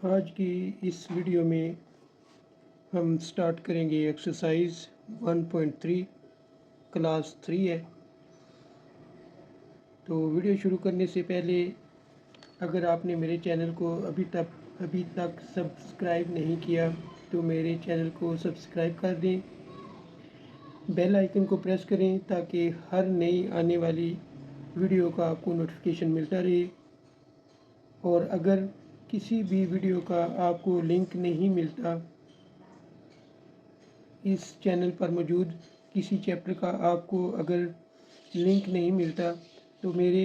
आज की इस वीडियो में हम स्टार्ट करेंगे एक्सरसाइज 1.3 क्लास 3 है। तो वीडियो शुरू करने से पहले अगर आपने मेरे चैनल को अभी तक सब्सक्राइब नहीं किया तो मेरे चैनल को सब्सक्राइब कर दें, बेल आइकन को प्रेस करें ताकि हर नई आने वाली वीडियो का आपको नोटिफिकेशन मिलता रहे। और अगर किसी भी वीडियो का आपको लिंक नहीं मिलता, इस चैनल पर मौजूद किसी चैप्टर का आपको अगर लिंक नहीं मिलता तो मेरे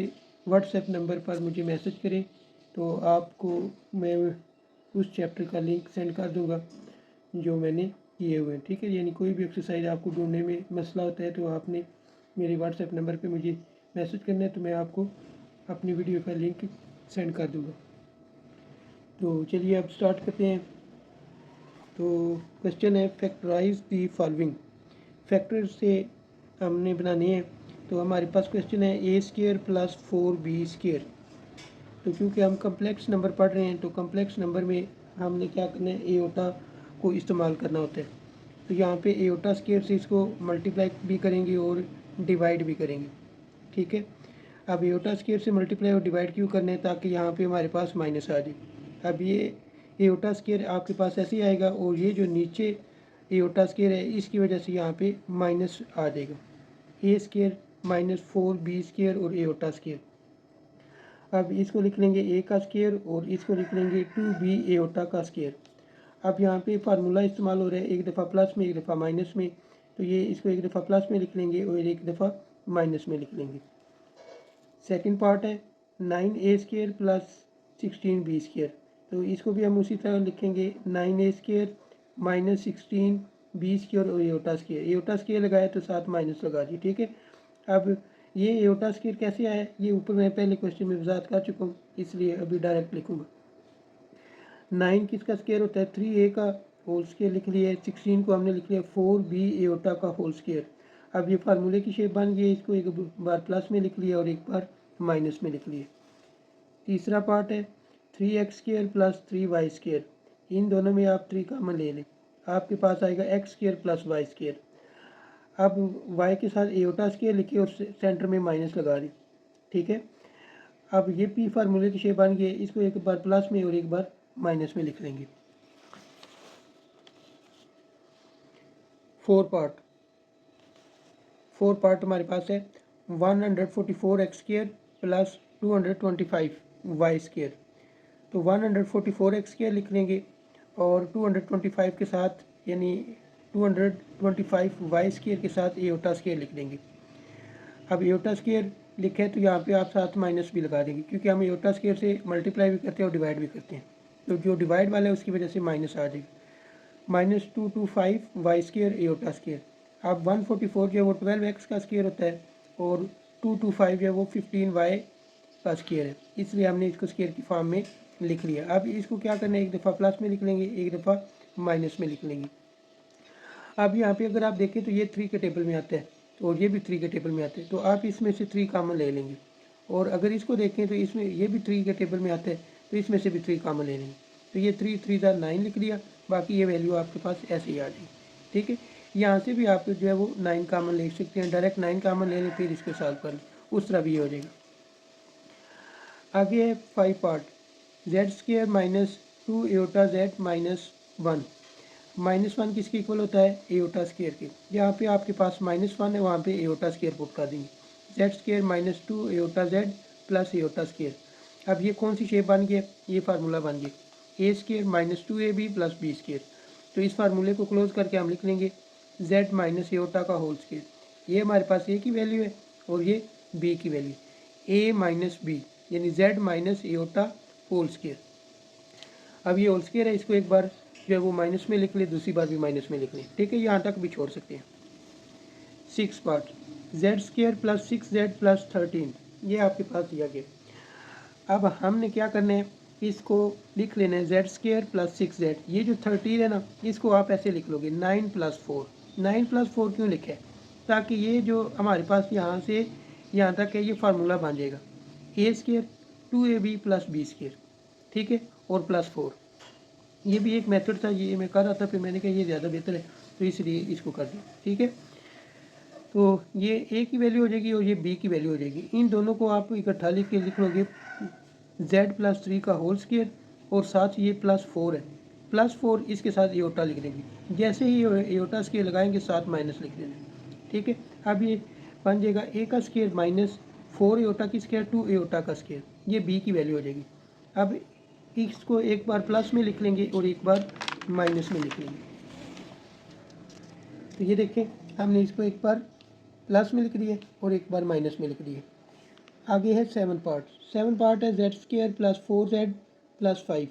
व्हाट्सएप नंबर पर मुझे मैसेज करें, तो आपको मैं उस चैप्टर का लिंक सेंड कर दूंगा जो मैंने किए हुए हैं। ठीक है, यानी कोई भी एक्सरसाइज आपको ढूंढने में मसला होता है तो आपने मेरे व्हाट्सएप नंबर पे मुझे मैसेज करना है, तो मैं आपको अपनी वीडियो का लिंक सेंड कर दूंगा। तो चलिए अब स्टार्ट करते हैं। तो क्वेश्चन है फैक्टराइज दी फॉलोइंग। फैक्टर से हमने बनानी है। तो हमारे पास क्वेश्चन है ए स्क्र प्लस 4b स्क्र। तो क्योंकि हम कम्प्लेक्स नंबर पढ़ रहे हैं तो कम्प्लेक्स नंबर में हमने क्या करना है, एओटा को इस्तेमाल करना होता है। तो यहाँ पे एओटा स्क्र से इसको मल्टीप्लाई भी करेंगे और डिवाइड भी करेंगे। ठीक है, अब एओटा स्क्र से मल्टीप्लाई और डिवाइड क्यों करना है, ताकि यहाँ पे हमारे पास माइनस आ जाए। अब ये एओटा स्क्र आपके पास ऐसे ही आएगा और ये जो नीचे एओटा स्क्र है इसकी वजह से यहाँ पे माइनस आ जाएगा। A square minus 4b square और एओटा स्क्र। अब इसको लिख लेंगे ए का स्क्र और इसको लिख लेंगे 2b एओटा का स्क्र। अब यहाँ पे फार्मूला इस्तेमाल हो रहा है, एक दफ़ा प्लस में एक दफ़ा माइनस में। तो ये इसको एक दफ़ा प्लस में लिख लेंगे और एक दफ़ा माइनस में लिख लेंगे। सेकंड पार्ट है 9a square plus 16b square. तो इसको भी हम उसी तरह लिखेंगे 9a square minus 16b square और एओटा स्क्र। एओटा स्क्र लगाया तो साथ माइनस लगा दिए। ठीक है, अब ये एओटा स्क्र कैसे आया, ये ऊपर मैं पहले क्वेश्चन में वजाहत कर चुका हूँ, इसलिए अभी डायरेक्ट लिखूँगा। 9 किसका स्क्र होता है, 3a का होल स्क्र लिख लिया है। 16 को हमने लिख लिया 4b एओटा का होल स्क्र। अब ये फार्मूले की शेप बन गई है, इसको एक बार प्लस में लिख लिया और एक बार माइनस में लिख लिया। तीसरा पार्ट है 3x square plus 3y square. इन दोनों में आप 3 कॉमन ले लें, आपके पास आएगा x square plus y square. अब y के साथ एओटा स्क्र लिखे और सेंटर में माइनस लगा दें। ठीक है, अब ये p फार्मूले की शेप बन गई है, इसको एक बार प्लस में और एक बार माइनस में लिख लेंगे। फोर पार्ट हमारे पास है 144x square plus 225y square. तो 144x स्क्र लिख लेंगे और 225 के साथ यानी 225y स्क्र के साथ एओटा स्क्र लिख देंगे। अब एओटा स्क्र लिखे तो यहाँ पे आप साथ माइनस भी लगा देंगे, क्योंकि हम एओटा स्क्र से मल्टीप्लाई भी करते हैं और डिवाइड भी करते हैं। तो जो डिवाइड वाला है उसकी वजह से माइनस आ जाएगा। Minus 225y square aorta square. अब 144 जो है वो 12x का स्क्र होता है और 225 जो है वो 15y का स्क्र है, इसलिए हमने इसको स्क्र की फॉर्म में लिख लिया। अब इसको क्या करना है, एक दफ़ा प्लस में लिख लेंगे, एक दफ़ा माइनस में लिख लेंगे। अब यहाँ पे अगर आप देखें तो ये 3 के टेबल में आता है और ये भी 3 के टेबल में आता है, तो आप इसमें से 3 कॉमन ले लेंगे। और अगर इसको देखें तो इसमें ये भी 3 के टेबल में आता है, तो इसमें से भी 3 कॉमन ले लेंगे। तो ये 3 3 9 लिख लिया, बाकी ये वैल्यू आपके पास ऐसे ही आ जाएगी। ठीक है, यहाँ से भी आप जो है वो 9 कॉमन ले सकते हैं, डायरेक्ट 9 कॉमन ले लें फिर इसको सॉल्व कर लें, उस तरह भी ये हो जाएगा। आगे है 5 part Z square minus 2 aorta Z minus 1। -1 किसके इक्वल होता है, एओटा स्क्र के। यहाँ पे आपके पास -1 है, वहाँ पे एओटा स्क्र पुट कर देंगे। Z square minus 2 aorta Z plus aorta square. अब ये कौन सी शेप बन गई, ये फार्मूला बन गया a square minus 2ab plus b square. तो इस फार्मूले को क्लोज करके हम लिख लेंगे जेड माइनस एओटा का होल स्क्र। ये हमारे पास ए की वैल्यू है और ये बी की वैल्यू, ए माइनस बी यानी Z minus iota whole square. अब ये होल स्क्र है, इसको एक बार जो है वो माइनस में लिख ले, दूसरी बार भी माइनस में लिख ले। ठीक है, यहाँ तक भी छोड़ सकते हैं। 6 part Z square plus 6z plus 13, ये आपके पास दिया गया। अब हमने क्या करना है, इसको लिख लेना है जेड स्क्र प्लस 6z। ये जो 13 है ना, इसको आप ऐसे लिख लोगे 9 + 4। 9 + 4 क्यों लिखा है, ताकि ये जो हमारे पास यहाँ से यहाँ तक है ये फार्मूला बन जाएगा a square 2ab plus b square. ठीक है, और प्लस 4। ये भी एक मेथड था, ये मैं कर रहा था, फिर मैंने कहा ये ज़्यादा बेहतर है तो इसलिए इसको कर दिया। ठीक है, तो ये ए की वैल्यू हो जाएगी और ये बी की वैल्यू हो जाएगी। इन दोनों को आप इकट्ठा लिख के लिख लोगे z+3 का होल स्क्वायर और साथ ये +4 है, +4 इसके साथ एयोटा लिख देंगे। जैसे ही एयोटा स्क्वायर लगाएंगे साथ माइनस लिख देना। ठीक है, अब ये बन जाएगा ए का स्क्वायर -4 एयोटा की स्क्वायर 2 एयोटा का स्क्वायर, ये बी की वैल्यू हो जाएगी। अब इसको एक बार प्लस में लिख लेंगे और एक बार माइनस में लिख लेंगे। तो ये देखें, हमने इसको एक बार प्लस में लिख दिया और एक बार माइनस में लिख दिया। आगे है 7 पार्ट है z² + 4z + 5।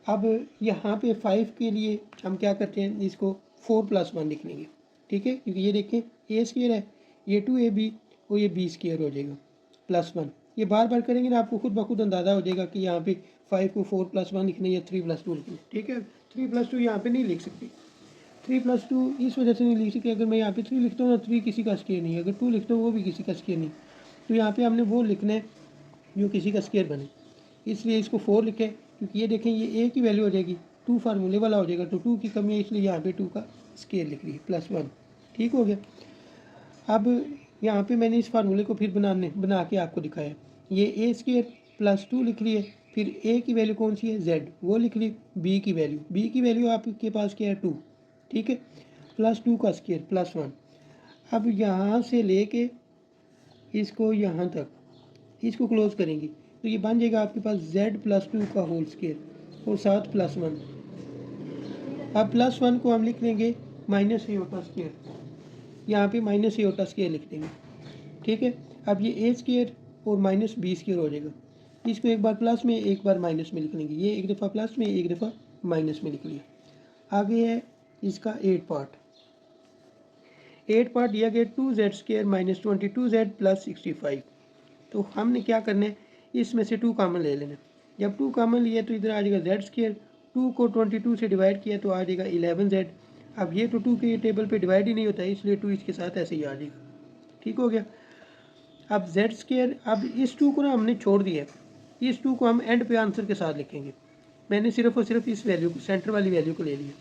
अब यहाँ पे 5 के लिए हम क्या करते हैं, इसको 4 + 1 लिख लेंगे। ठीक है, क्योंकि ये देखें a² है, ये 2ab और ये b² हो जाएगा +1। ये बार बार करेंगे ना, आपको खुद ब खुद अंदाज़ा हो जाएगा कि यहाँ पे 5 को 4 + 1 लिखना है या 3 + 2 लिखना है। ठीक है, 3 + 2 यहाँ पे नहीं लिख सकते। 3 + 2 इस वजह से नहीं लिख सकते, अगर मैं यहाँ पे 3 लिखता हूँ ना, 3 किसी का स्क्वायर नहीं है, अगर 2 लिखता हूँ वो भी किसी का स्क्वायर नहीं। तो यहाँ पे हमने वो लिखना है जो किसी का स्क्वायर बने, इसलिए इसको 4 लिखें। क्योंकि ये देखें ये ए की वैल्यू हो जाएगी, 2 फार्मूले वाला हो जाएगा, तो 2 की कमी है इसलिए यहाँ पे 2 का स्क्वायर लिख रही है +1। ठीक हो गया। अब यहाँ पे मैंने इस फार्मूले को फिर बना के आपको दिखाया। ये a² + 2 लिख लिए, फिर a की वैल्यू कौन सी है z, वो लिख ली। b की वैल्यू आपके पास क्या है 2। ठीक है, +2 का स्क्वायर +1। अब यहाँ से लेके इसको यहाँ तक इसको क्लोज करेंगे तो ये बन जाएगा आपके पास z+2 का होल स्क्वायर और साथ +1। अब +1 को हम लिख लेंगे -a², यहाँ पे -a² लिख देंगे। ठीक है, अब ये a² और -b² हो जाएगा। इसको एक बार प्लस में एक बार माइनस में लिख लेंगे, ये एक दफ़ा प्लस में एक दफ़ा माइनस में लिख लिया। आगे है इसका 8 पार्ट दिया गया 2z² - 22z + 65। तो हमने क्या करना है, इसमें से 2 कॉमन ले लेना। जब 2 कॉमन लिए तो इधर आ जाएगा z², 2 को 22 से डिवाइड किया तो आ जाएगा 11z। अब ये तो 2 के टेबल पे डिवाइड ही नहीं होता है, इसलिए 2 इसके साथ ऐसे ही आ जाएगा। ठीक हो गया। अब z², अब इस 2 को ना हमने छोड़ दिया, इस 2 को हम एंड पे आंसर के साथ लिखेंगे। मैंने सिर्फ और सिर्फ इस वैल्यू को, सेंटर वाली वैल्यू को ले लिया,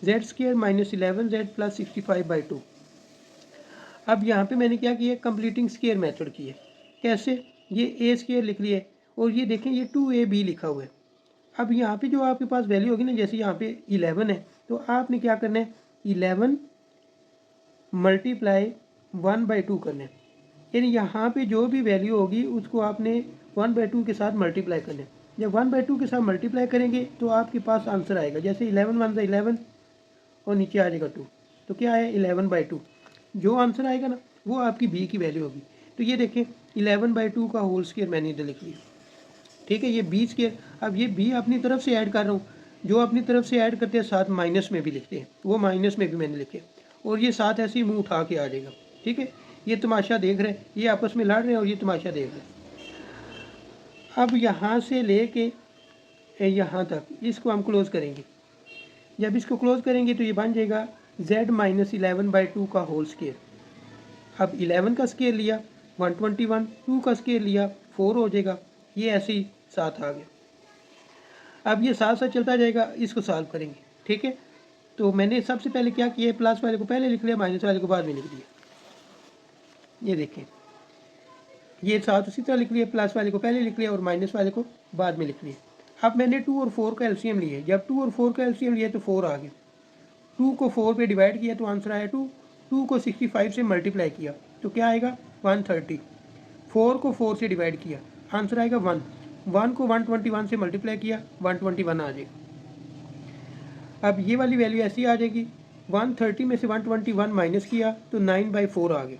z² - 11z + 65/2। अब यहाँ पे मैंने क्या किया, कंप्लीटिंग स्क्वायर मेथड की है। कैसे, ये a² लिख लिया और ये देखें ये 2ab लिखा हुआ है। अब यहाँ पे जो आपके पास वैल्यू होगी ना, जैसे यहाँ पे 11 है तो आपने क्या करना है, 11 × 1/2 करना है। यानी यहाँ पे जो भी वैल्यू होगी उसको आपने 1/2 के साथ मल्टीप्लाई करना है। जब 1/2 के साथ मल्टीप्लाई करेंगे तो आपके पास आंसर आएगा, जैसे 11 × 1 = 11 और नीचे आ जाएगा 2, तो क्या है 11/2। जो आंसर आएगा ना वो आपकी बी की वैल्यू होगी। तो ये देखें 11/2 का होल स्क्वायर मैंने इधर लिख लिया। ठीक है, ये b²। अब ये b अपनी तरफ से ऐड कर रहा हूँ, जो अपनी तरफ से ऐड करते हैं साथ माइनस में भी लिखते हैं, वो माइनस में भी मैंने लिखे और ये साथ ऐसे ही मुँह उठा के आ जाएगा। ठीक है, ये तमाशा देख रहे हैं, ये आपस में लड़ रहे हैं और ये तमाशा देख रहे हैं। अब यहाँ से ले के यहाँ तक इसको हम क्लोज़ करेंगे। जब इसको क्लोज़ करेंगे तो ये बन जाएगा z - 11/2 का होल स्क्वायर। अब 11 का स्क्वायर लिया 121, 2 का स्क्वायर लिया 4 हो जाएगा, ये ऐसे ही साथ आ गया। अब ये साथ साथ चलता जाएगा, इसको सॉल्व करेंगे। ठीक है, तो मैंने सबसे पहले क्या किया, प्लस वाले को पहले लिख लिया, माइनस वाले को बाद में लिख दिया। ये देखें, ये साथ उसी तरह लिख लिया, प्लस वाले को पहले लिख लिया और माइनस वाले को बाद में लिख लिया। अब मैंने 2 और 4 का एलसीएम लिया, जब 2 और 4 का एलसीएम लिया तो 4 आ गया। 2 को 4 पे डिवाइड किया तो आंसर आया 2, 2 को 65 से मल्टीप्लाई किया तो क्या आएगा 130, 4 को 4 से डिवाइड किया आंसर आएगा 1, 1 को 121 से मल्टीप्लाई किया 121 आ जाएगा। अब ये वाली वैल्यू ऐसी आ जाएगी, 130 में से 121 माइनस किया तो 9/4 आ गया।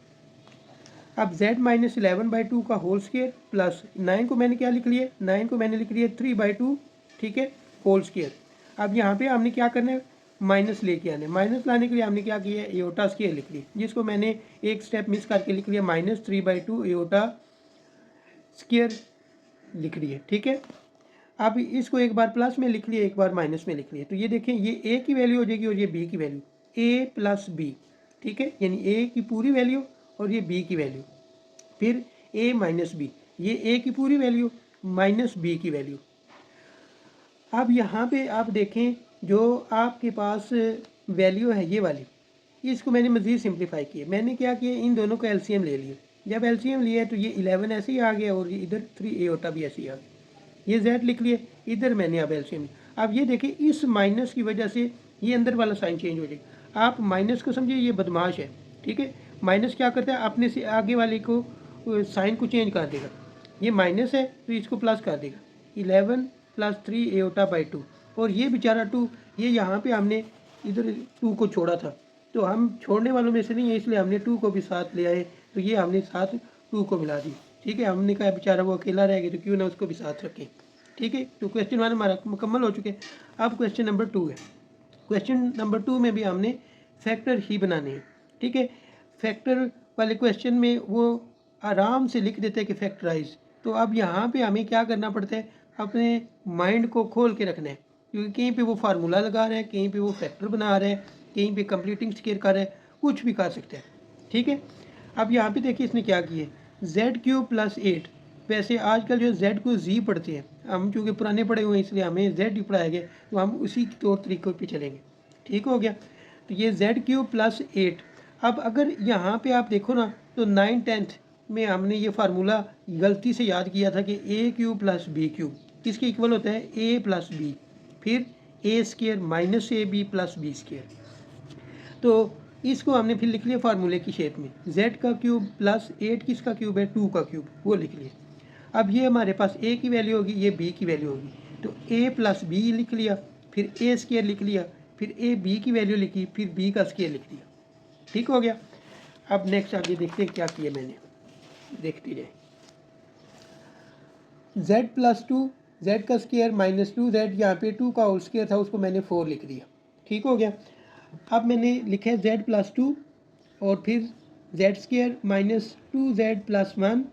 अब z - 11/2 का होल स्क्वायर प्लस 9 को मैंने क्या लिख लिया, 9 को मैंने लिख लिया 3/2। ठीक है, होल स्क्वायर। अब यहाँ पे हमने क्या करना है, माइनस लेके आना है। माइनस लाने के लिए हमने क्या किया, एयोटा स्क्वायर लिख लिया, जिसको मैंने एक स्टेप मिस करके लिख लिया, -3/2 एयोटा स्क्वायर लिख लिया। ठीक है, अब इसको एक बार प्लस में लिख लिया, एक बार माइनस में लिख लिया, तो ये देखें ये a की वैल्यू हो जाएगी और ये b की वैल्यू, a + b। ठीक है, यानी a की पूरी वैल्यू और ये b की वैल्यू, फिर a - b, ये a की पूरी वैल्यू माइनस b की वैल्यू। अब यहाँ पे आप देखें जो आपके पास वैल्यू है ये वाली, इसको मैंने मज़ीद सिंप्लीफाई किया। मैंने क्या किया, इन दोनों का एलसीएम ले लिया। जब एलसीएम लिया तो ये 11 ऐसे ही आ गया और ये इधर 3 एओटा भी ऐसे ही आ गया। ये z लिख लिया, इधर मैंने अब एलसीएम। अब ये देखिए इस माइनस की वजह से ये अंदर वाला साइन चेंज हो जाएगा। आप माइनस को समझिए ये बदमाश है, ठीक है। माइनस क्या करता है, अपने से आगे वाले को साइन को चेंज कर देगा। ये माइनस है तो इसको प्लस कर देगा। 11 प्लस 3 एओटा बाई 2, और ये बेचारा 2, ये यहाँ पे हमने इधर 2 को छोड़ा था, तो हम छोड़ने वालों में से नहीं है, इसलिए हमने 2 को भी साथ ले आए। तो ये हमने साथ 2 को मिला दी, ठीक है। हमने कहा बेचारा वो अकेला रह गया तो क्यों ना उसको भी साथ रखें, ठीक है। तो क्वेश्चन 1 हमारा मुकम्मल हो चुके। अब क्वेश्चन नंबर 2 है। क्वेश्चन नंबर 2 में भी हमने फैक्टर ही बनाने हैं, ठीक है। फैक्टर वाले क्वेश्चन में वो आराम से लिख देते हैं कि फैक्टराइज। तो अब यहाँ पे हमें क्या करना पड़ता है, अपने माइंड को खोल के रखना है, क्योंकि कहीं पे वो फार्मूला लगा रहे हैं, कहीं पे वो फैक्टर बना रहे हैं, कहीं पे कंप्लीटिंग स्केयर कर रहे हैं, कुछ भी कर सकते हैं, ठीक है। अब यहाँ पे देखिए इसने क्या किया, z³ + 8। वैसे आजकल जो z को z पढ़ते हैं, हम चूँकि पुराने पढ़े हुए हैं इसलिए हमें z ही पढ़ाया गया, तो हम उसी तौर तरीक़ों पे चलेंगे, ठीक हो गया। तो ये z³ + 8। अब अगर यहाँ पे आप देखो ना तो 9th में हमने ये फार्मूला गलती से याद किया था कि a³ + b³ किसके इक्वल होता है, a + b, फिर a² - ab + b²। तो इसको हमने फिर लिख लिया फार्मूले की शेप में, z³ + 8 किसका क्यूब है, 2 का क्यूब, वो लिख लिया। अब ये हमारे पास a की वैल्यू होगी, ये b की वैल्यू होगी, तो a + b लिख लिया, फिर a² लिख लिया, फिर a b की वैल्यू लिखी, फिर b का स्क्वायर लिख लिया, ठीक हो गया। अब नेक्स्ट आगे देखते हैं क्या किया मैंने, देखते जाए। z + 2, z का स्क्वायर -2z, यहाँ पे 2 का होल स्क्वायर था उसको मैंने 4 लिख दिया, ठीक हो गया। अब मैंने लिखा है z + 2 और फिर z² - 2z + 1।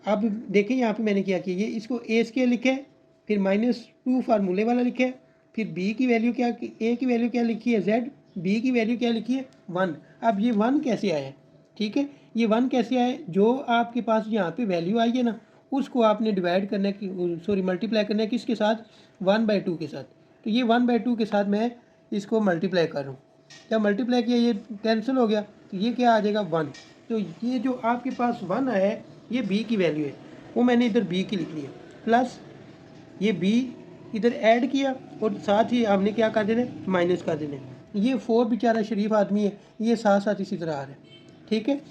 अब देखें यहाँ पे मैंने क्या किया, ये इसको a² लिखा है, फिर -2 फार्मूले वाला लिखा है, फिर b की वैल्यू क्या, a की वैल्यू क्या लिखी है z, b की वैल्यू क्या लिखी है 1। अब ये 1 कैसे आया है, ठीक है। ये 1 कैसे आया, जो आपके पास यहाँ पे वैल्यू आई है ना, उसको आपने डिवाइड करना है, सॉरी मल्टीप्लाई करना है किसके साथ, 1/2 के साथ। तो ये 1/2 के साथ मैं इसको मल्टीप्लाई कर रहा हूँ। जब मल्टीप्लाई किया ये कैंसिल हो गया, तो ये क्या आ जाएगा 1। तो ये जो आपके पास 1 आया है ये b की वैल्यू है, वो मैंने इधर b की लिख लिया, प्लस ये b इधर ऐड किया और साथ ही हमने क्या कर देना, माइनस कर देना। ये 4 बेचारा शरीफ आदमी है, ये साथ साथ इसी तरह आ रहा है, ठीक है।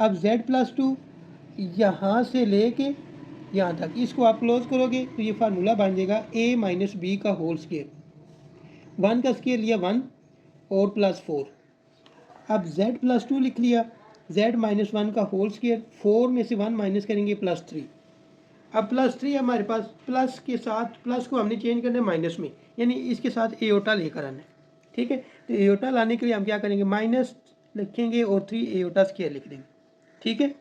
अब z + 2 यहाँ से लेके यहाँ तक इसको आप क्लोज करोगे तो ये फार्मूला बन जाएगा a - b का होल स्क्वायर। 1 का स्क्वायर लिया 1 और प्लस 4। अब z + 2 लिख लिया, z - 1 का होल स्क्वायर, 4 में से 1 माइनस करेंगे +3। अब +3 हमारे पास, प्लस के साथ प्लस को हमने चेंज करना है माइनस में, यानी इसके साथ एओटा लेकर आना है, ठीक है। तो एओटा लाने के लिए हम क्या करेंगे, माइनस लिखेंगे और 3 एओटा स्क्वायर लिख देंगे, ठीक है।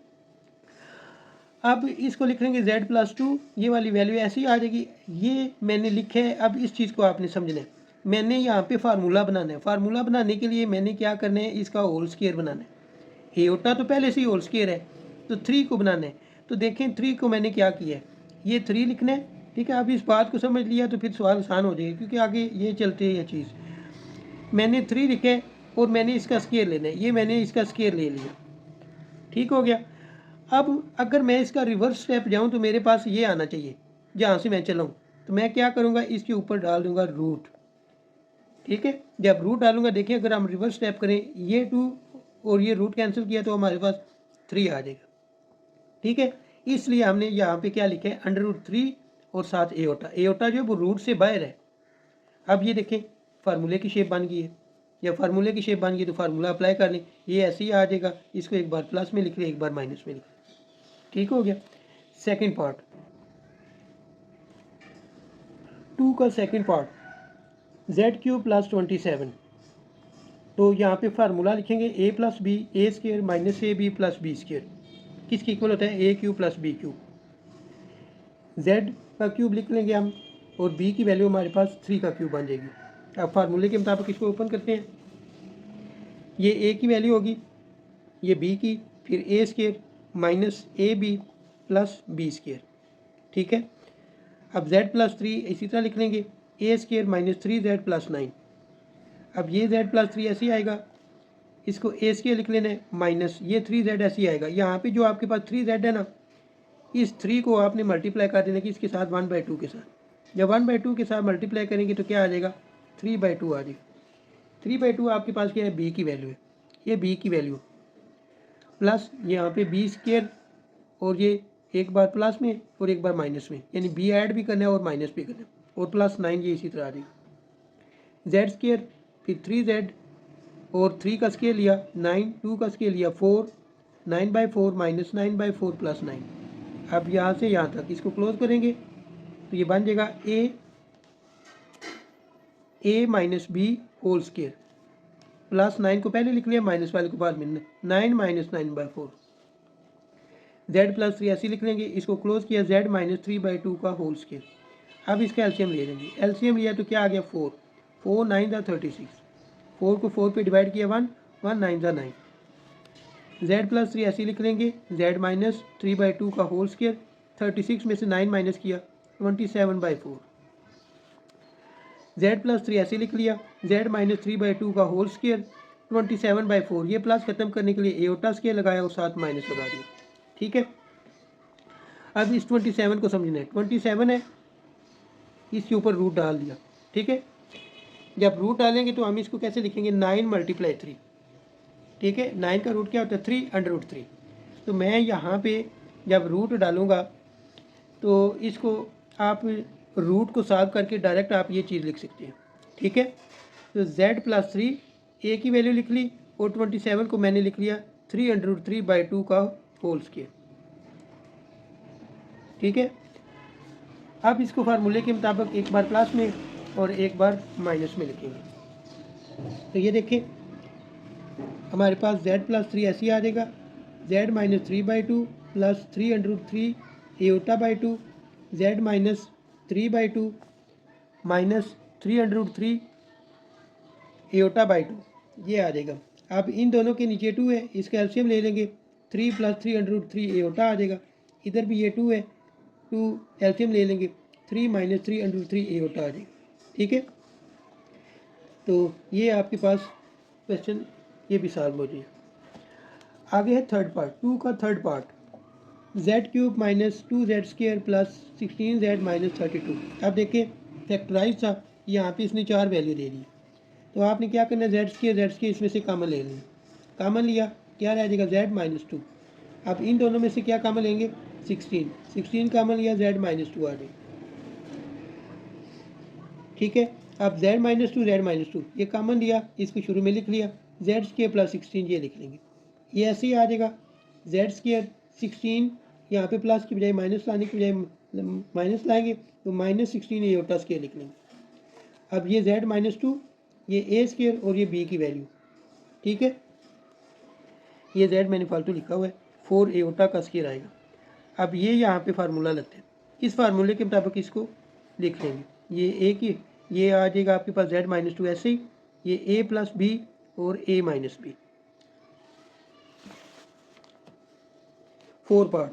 अब इसको लिख लेंगे z + 2, ये वाली वैल्यू ऐसी ही आ जाएगी। ये मैंने लिखा है, अब इस चीज़ को आपने समझना है। मैंने यहाँ पे फार्मूला बनाना है, फार्मूला बनाने के लिए मैंने क्या करना है, इसका होल स्क्वायर बनाना है। एओटा तो पहले से ही होल स्क्वायर है, तो 3 को बनाना है। तो देखें 3 को मैंने क्या किया है, ये 3 लिखना है, ठीक है। अब इस बात को समझ लिया तो फिर सवाल आसान हो जाएगा, क्योंकि आगे ये चलते है ये चीज़। मैंने 3 लिखा है और मैंने इसका स्क्वायर लेना है, ये मैंने इसका स्क्वायर ले लिया, ठीक हो गया। अब अगर मैं इसका रिवर्स स्टेप जाऊं तो मेरे पास ये आना चाहिए, जहाँ से मैं चलाऊं। तो मैं क्या करूँगा, इसके ऊपर डाल दूंगा रूट, ठीक है। जब रूट डालूंगा, देखिए अगर हम रिवर्स स्टेप करें, ये 2 और ये रूट कैंसिल किया तो हमारे पास 3 आ जाएगा, ठीक है। इसलिए हमने यहाँ पे क्या लिखा है, √3 और साथ एओटा। एओटा जो है वो रूट से बाहर है। अब ये देखें फार्मूले की शेप बन गई है, जब फार्मूले की शेप बन गई तो फार्मूला अप्लाई कर लें, ये ऐसे ही आ जाएगा। इसको एक बार प्लस में लिख लें, एक बार माइनस में लिख लें, ठीक हो गया। सेकंड पार्ट, 2 का सेकंड पार्ट, z³ + 27। तो यहाँ पे फार्मूला लिखेंगे a + b a² - ab + b², किसके इक्वल होता है, a³ + b³। z का क्यूब लिख लेंगे हम और b की वैल्यू हमारे पास 3 का क्यूब बन जाएगी। अब फार्मूले के मुताबिक इसको ओपन करते हैं, ये a की वैल्यू होगी, ये b की, फिर a² - ab + b², ठीक है। अब z प्लस 3 इसी तरह लिख लेंगे, ए स्केयर माइनस 3z प्लस 9। अब ये z प्लस 3 ऐसे ही आएगा, इसको ए स्केयर लिख लेना है, माइनस ये 3z ऐसे ही आएगा। यहाँ पे जो आपके पास 3z है ना, इस 3 को आपने मल्टीप्लाई कर देना कि इसके साथ 1/2 के साथ। जब 1/2 के साथ मल्टीप्लाई करेंगे तो क्या आ जाएगा, 3/2 आ जाएगा। 3/2 आपके पास क्या है, b की वैल्यू है, ये b की वैल्यू प्लस यहाँ पे b स्केयर, और ये एक बार प्लस में और एक बार माइनस में, यानी b ऐड भी करना है और माइनस भी करना है, और प्लस 9 ये इसी तरह आ जाएगी। z स्केयर फिर 3z और 3 का स्केयर लिया 9, 2 का स्केयर लिया 4, 9/4 माइनस 9/4 प्लस 9। अब यहाँ से यहाँ तक इसको क्लोज करेंगे तो ये बन जाएगा a minus b whole square, plus 9 को पहले लिख लिया, माइनस वाले को बाद में, 9 माइनस 9/4। z प्लस 3 ऐसे लिख लेंगे, इसको क्लोज किया, z माइनस 3/2 का होल स्केयर। अब इसका एलसीएम ले लेंगे, एलसीएम लिया तो क्या आ गया 4, 4 9 दा 36, 4 को 4 पे डिवाइड किया 1, 1 9 दा 9। z प्लस 3 ऐसे लिख लेंगे, z माइनस 3/2 का होल स्केयर, 36 में से 9 माइनस किया 27/4। z प्लस 3 ऐसे लिख लिया, z माइनस 3/2 का होल स्केयर 27/4। ये प्लस खत्म करने के लिए एओटा स्केयर लगाया और साथ माइनस लगा दिया, ठीक है। अब इस 27 को समझना है, 27 है, इसके ऊपर रूट डाल दिया, ठीक है। जब रूट डालेंगे तो हम इसको कैसे लिखेंगे, 9 × 3, ठीक है। 9 का रूट क्या होता है, 3√3। तो मैं यहाँ पे जब रूट डालूँगा तो इसको आप रूट को सॉल्व करके डायरेक्ट आप ये चीज़ लिख सकते हैं, ठीक है। तो z प्लस 3 a की वैल्यू लिख ली, और 27 को मैंने लिख लिया 3√3/2 का होल स्केयर, ठीक है। अब इसको फार्मूले के मुताबिक एक बार प्लस में और एक बार माइनस में लिखेंगे। तो ये देखें हमारे पास z प्लस 3 ऐसे ही आ जाएगा, z minus 3/2 plus 3√3 एओटा/2, z minus 3/2 minus 3√3 एओटा/2, ये आ जाएगा। अब इन दोनों के नीचे 2 है, इसका एलसीएम ले लेंगे, 3 प्लस 3√3 एओटा आ जाएगा। इधर भी ये 2 है, 2 एलसीएम ले लेंगे, 3 माइनस 3√3 एओटा आ जाएगा, ठीक है। तो ये आपके पास क्वेश्चन ये भी सॉल्व हो जाएगा। आगे है थर्ड पार्ट, 2 का third part, z³ minus 2z² plus 16z minus 32। अब देखिए फैक्टराइज था, यहाँ पे इसने 4 वैल्यू दे दी, तो आपने क्या करना है, z² इसमें से कॉमन ले लें, कॉमन लिया क्या रह जाएगा, z माइनस 2। अब इन दोनों में से क्या कॉमन लेंगे, 16 कॉमन लिया, z माइनस 2 आ जाएगा, ठीक है। अब z माइनस 2 ये कॉमन लिया, इसको शुरू में लिख लिया, z² प्लस 16 ये लिख लेंगे, ये ऐसे ही आ जाएगा, z² 16 यहाँ पे प्लस की बजाय माइनस लाने की बजाय माइनस लाएंगे तो माइनस 16 एओटा स्केयर लिख लेंगे। अब ये z माइनस 2, ये a स्केयर और ये b की वैल्यू, ठीक है। ये z मैंने फालतू लिखा हुआ है, 4 एओटा का स्केयर आएगा। अब ये यहाँ पे फार्मूला लगता है, इस फार्मूले के मुताबिक इसको लिख लेंगे, ये a की ये आ जाएगा आपके पास z माइनस 2 ऐसे ही, ये a प्लस b और a minus b। 4 part,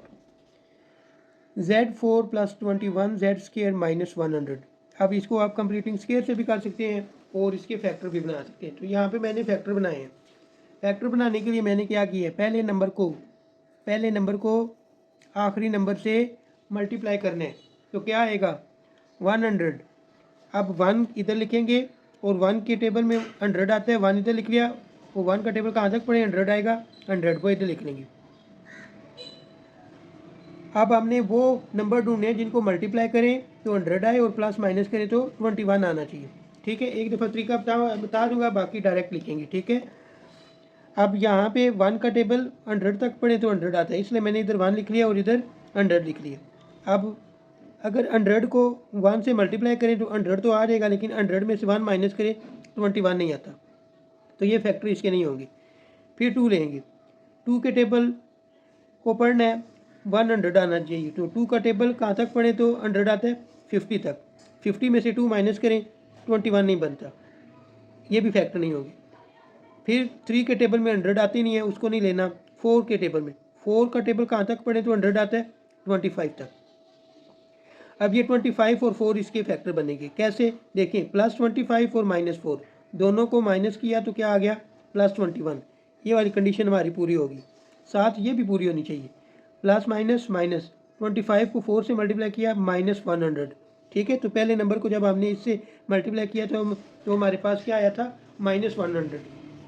z4 plus 21 z² minus 100। अब इसको आप कंप्लीटिंग स्केयर से भी कर सकते हैं और इसके फैक्टर भी बना सकते हैं। तो यहाँ पे मैंने फैक्टर बनाए हैं। फैक्टर बनाने के लिए मैंने क्या किया है, पहले नंबर को आखिरी नंबर से मल्टीप्लाई करना है, तो क्या आएगा 100। अब 1 इधर लिखेंगे और 1 के टेबल में 100 आता है, 1 इधर लिख लिया, वो 1 का टेबल कहाँ तक पड़े, 100 आएगा, 100 को इधर लिख लेंगे। अब हमने वो नंबर ढूंढने हैं जिनको मल्टीप्लाई करें तो 100 आए और प्लस माइनस करें तो 21 आना चाहिए, ठीक है। एक दफ़ा तरीका बता दूंगा, बाकी डायरेक्ट लिखेंगे, ठीक है। अब यहाँ पे 1 का टेबल 100 तक पढ़े तो 100 आता है, इसलिए मैंने इधर 1 लिख लिया और इधर 100 लिख लिया। अब अगर 100 को 1 से मल्टीप्लाई करें तो 100 तो आ जाएगा, लेकिन 100 में से 1 माइनस करें 21 नहीं आता, तो ये फैक्टर इसके नहीं होंगे। फिर 2 लेंगे, 2 के टेबल को पढ़ना है 100 आना चाहिए, तो 2 का टेबल कहाँ तक पढ़े तो 100 आता है 50 तक, 50 में से 2 माइनस करें 21 नहीं बनता, ये भी फैक्टर नहीं होगी। फिर 3 के टेबल में 100 आती नहीं है, उसको नहीं लेना। 4 के टेबल में, 4 का टेबल कहाँ तक पढ़े तो 100 आता है 25 तक। अब ये 25 और 4 इसके फैक्टर बनेंगे। कैसे देखें, +25 और -4 दोनों को माइनस किया तो क्या आ गया +21। ये वाली कंडीशन हमारी पूरी होगी। साथ ये भी पूरी होनी चाहिए, प्लस माइनस माइनस 25 को 4 से मल्टीप्लाई किया -100। ठीक है, तो पहले नंबर को जब हमने इससे मल्टीप्लाई किया तो हमारे पास क्या आया था -100।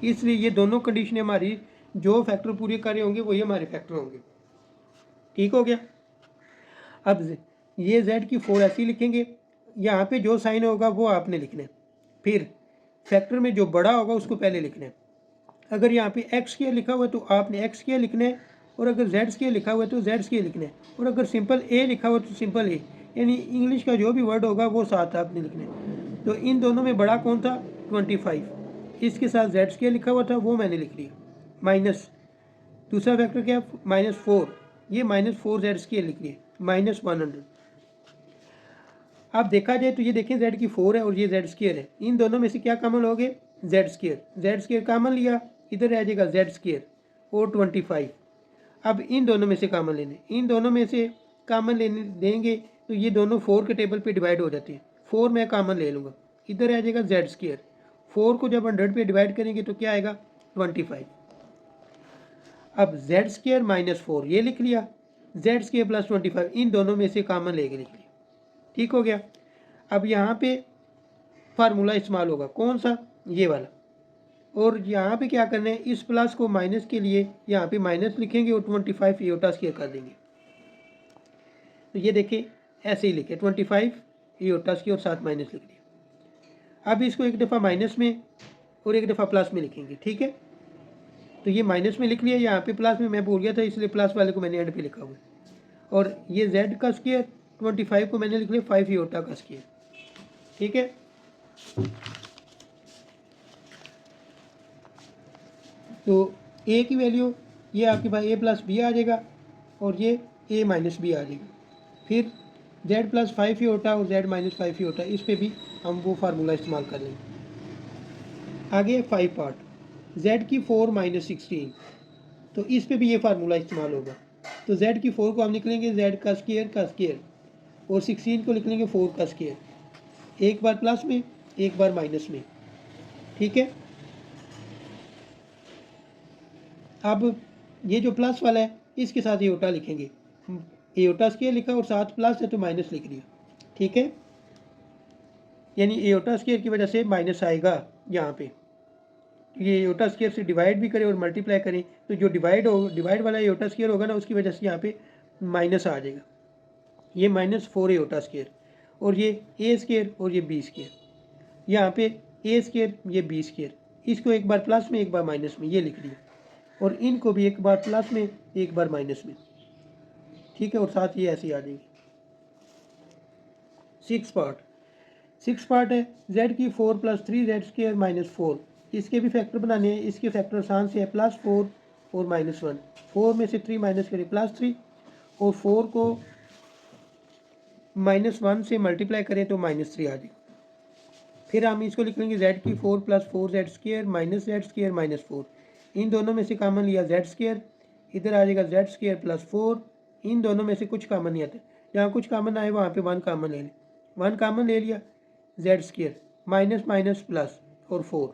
इसलिए ये दोनों कंडीशन हमारी जो फैक्टर पूरे कर रहे होंगे वही हमारे फैक्टर होंगे। ठीक हो गया। अब ये z की 4 ऐसी लिखेंगे, यहाँ पे जो साइन होगा वो आपने लिखना है, फिर फैक्टर में जो बड़ा होगा उसको पहले लिखना है। अगर यहाँ पे x² लिखा हुआ है तो आपने x² लिखना है, और अगर z² लिखा हुआ है तो z² लिखना है, और अगर सिंपल a लिखा हुआ है तो सिंपल a, यानी इंग्लिश का जो भी वर्ड होगा वो साथ आपने लिखना है। तो इन दोनों में बड़ा कौन था 25, इसके साथ z² लिखा हुआ था वो मैंने लिख लिया, माइनस दूसरा फैक्टर क्या -4, ये -4z² लिख लिया -100। अब देखा जाए तो ये देखें z की 4 है और ये z² है, इन दोनों में से क्या कॉमन हो गए z² कॉमन लिया, इधर रह जाएगा z² और 25। अब इन दोनों में से कॉमन लेने, इन दोनों में से कॉमन लेने देंगे तो ये दोनों 4 के टेबल पे डिवाइड हो जाते हैं। 4 मैं कॉमन ले लूँगा, इधर रह जाएगा z²। 4 को जब 100 पे डिवाइड करेंगे तो क्या आएगा 25। अब z² -4 ये लिख लिया, z² + 25 इन दोनों में से कॉमन लेके लिख लिया। ठीक हो गया। अब यहाँ पे फार्मूला इस्तेमाल होगा, कौन सा, ये वाला, और यहाँ पे क्या करना है, इस प्लस को माइनस के लिए यहाँ पे माइनस लिखेंगे और 25 एओटा² कर देंगे। तो ये देखिए ऐसे ही लिखे 25 एओटा² और साथ माइनस लिख दिया। अब इसको एक दफ़ा माइनस में और एक दफ़ा प्लस में लिखेंगे। ठीक है, तो ये माइनस में लिख लिया, यहाँ पे प्लस में मैं भूल गया था इसलिए प्लस वाले को मैंने एंड पे लिखा हुआ है। और ये z का स्क्वायर 25 को मैंने लिख लिया 5 एओटा का स्क्वायर। ठीक है, तो a की वैल्यू ये आपके पास a + b आ जाएगा और ये a - b आ जाएगा। फिर z + 5 एओटा और z - 5 एओटा, इस पे भी हम वो फार्मूला इस्तेमाल कर लेंगे। आगे 5 पार्ट, z की 4 - 16, तो इस पे भी ये फार्मूला इस्तेमाल होगा। तो z की 4 को हम लिख लेंगे z का स्क्वायर और 16 को लिख लेंगे 4 का स्क्वायर, एक बार प्लस में एक बार माइनस में। ठीक है, अब ये जो प्लस वाला है इसके साथ एओटा लिखेंगे, एओटा² लिखा और साथ प्लस है तो माइनस लिख दिया। ठीक है, यानी एओटा² की वजह से माइनस आएगा यहाँ पे, ये एओटा² से डिवाइड भी करें और मल्टीप्लाई करें तो जो डिवाइड वाला एओटा² होगा ना उसकी वजह से यहाँ पे माइनस आ जाएगा। ये -4 एओटा² और ये a² और ये b², यहाँ पे a² ये b², इसको एक बार प्लस में एक बार माइनस में ये लिख लिया, और इनको भी एक बार प्लस में एक बार माइनस में। ठीक है, और साथ ये ऐसे आ जाएगी। 6 पार्ट है, z की 4 + 3z² - 4, इसके भी फैक्टर बनाने हैं। इसके फैक्टर आसान से है +4 और -1, 4 में से 3 माइनस करें +3 और 4 को -1 से मल्टीप्लाई करें तो -3 आ जाएगा। फिर हम इसको लिख लेंगे z की 4 + 4z² - z² - 4, इन दोनों में से कॉमन लिया z², इधर आ जाएगा z² + 4, इन दोनों में से कुछ कॉमन नहीं आता, जहाँ कुछ कॉमन आए वहाँ पे 1 कॉमन ले लें, 1 कॉमन ले लिया, z² माइनस प्लस और 4,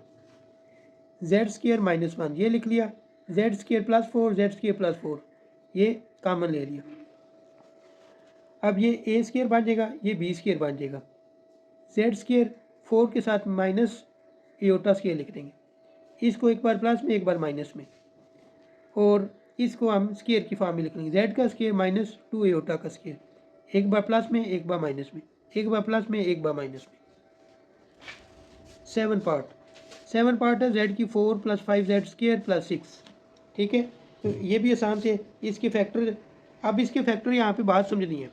z² - 1 ये लिख लिया, z² + 4 z² + 4 ये कॉमन ले लिया। अब ये a² बन जाएगा, ये b² बन जाएगा, z² 4 के साथ माइनस एओटा² लिख देंगे, इसको एक बार प्लस में एक बार माइनस में, और इसको हम स्क्वायर की फॉर्म में लिख लेंगे, z का स्क्वायर -2 एओटा का स्क्वायर, एक बार प्लस में एक बार माइनस में, एक बार प्लस में एक बार माइनस में। 7 पार्ट है, z की 4 + 5z² + 6। ठीक है, तो ये भी आसान से इसके फैक्टर, अब इसके फैक्टर यहाँ पे बात समझनी है।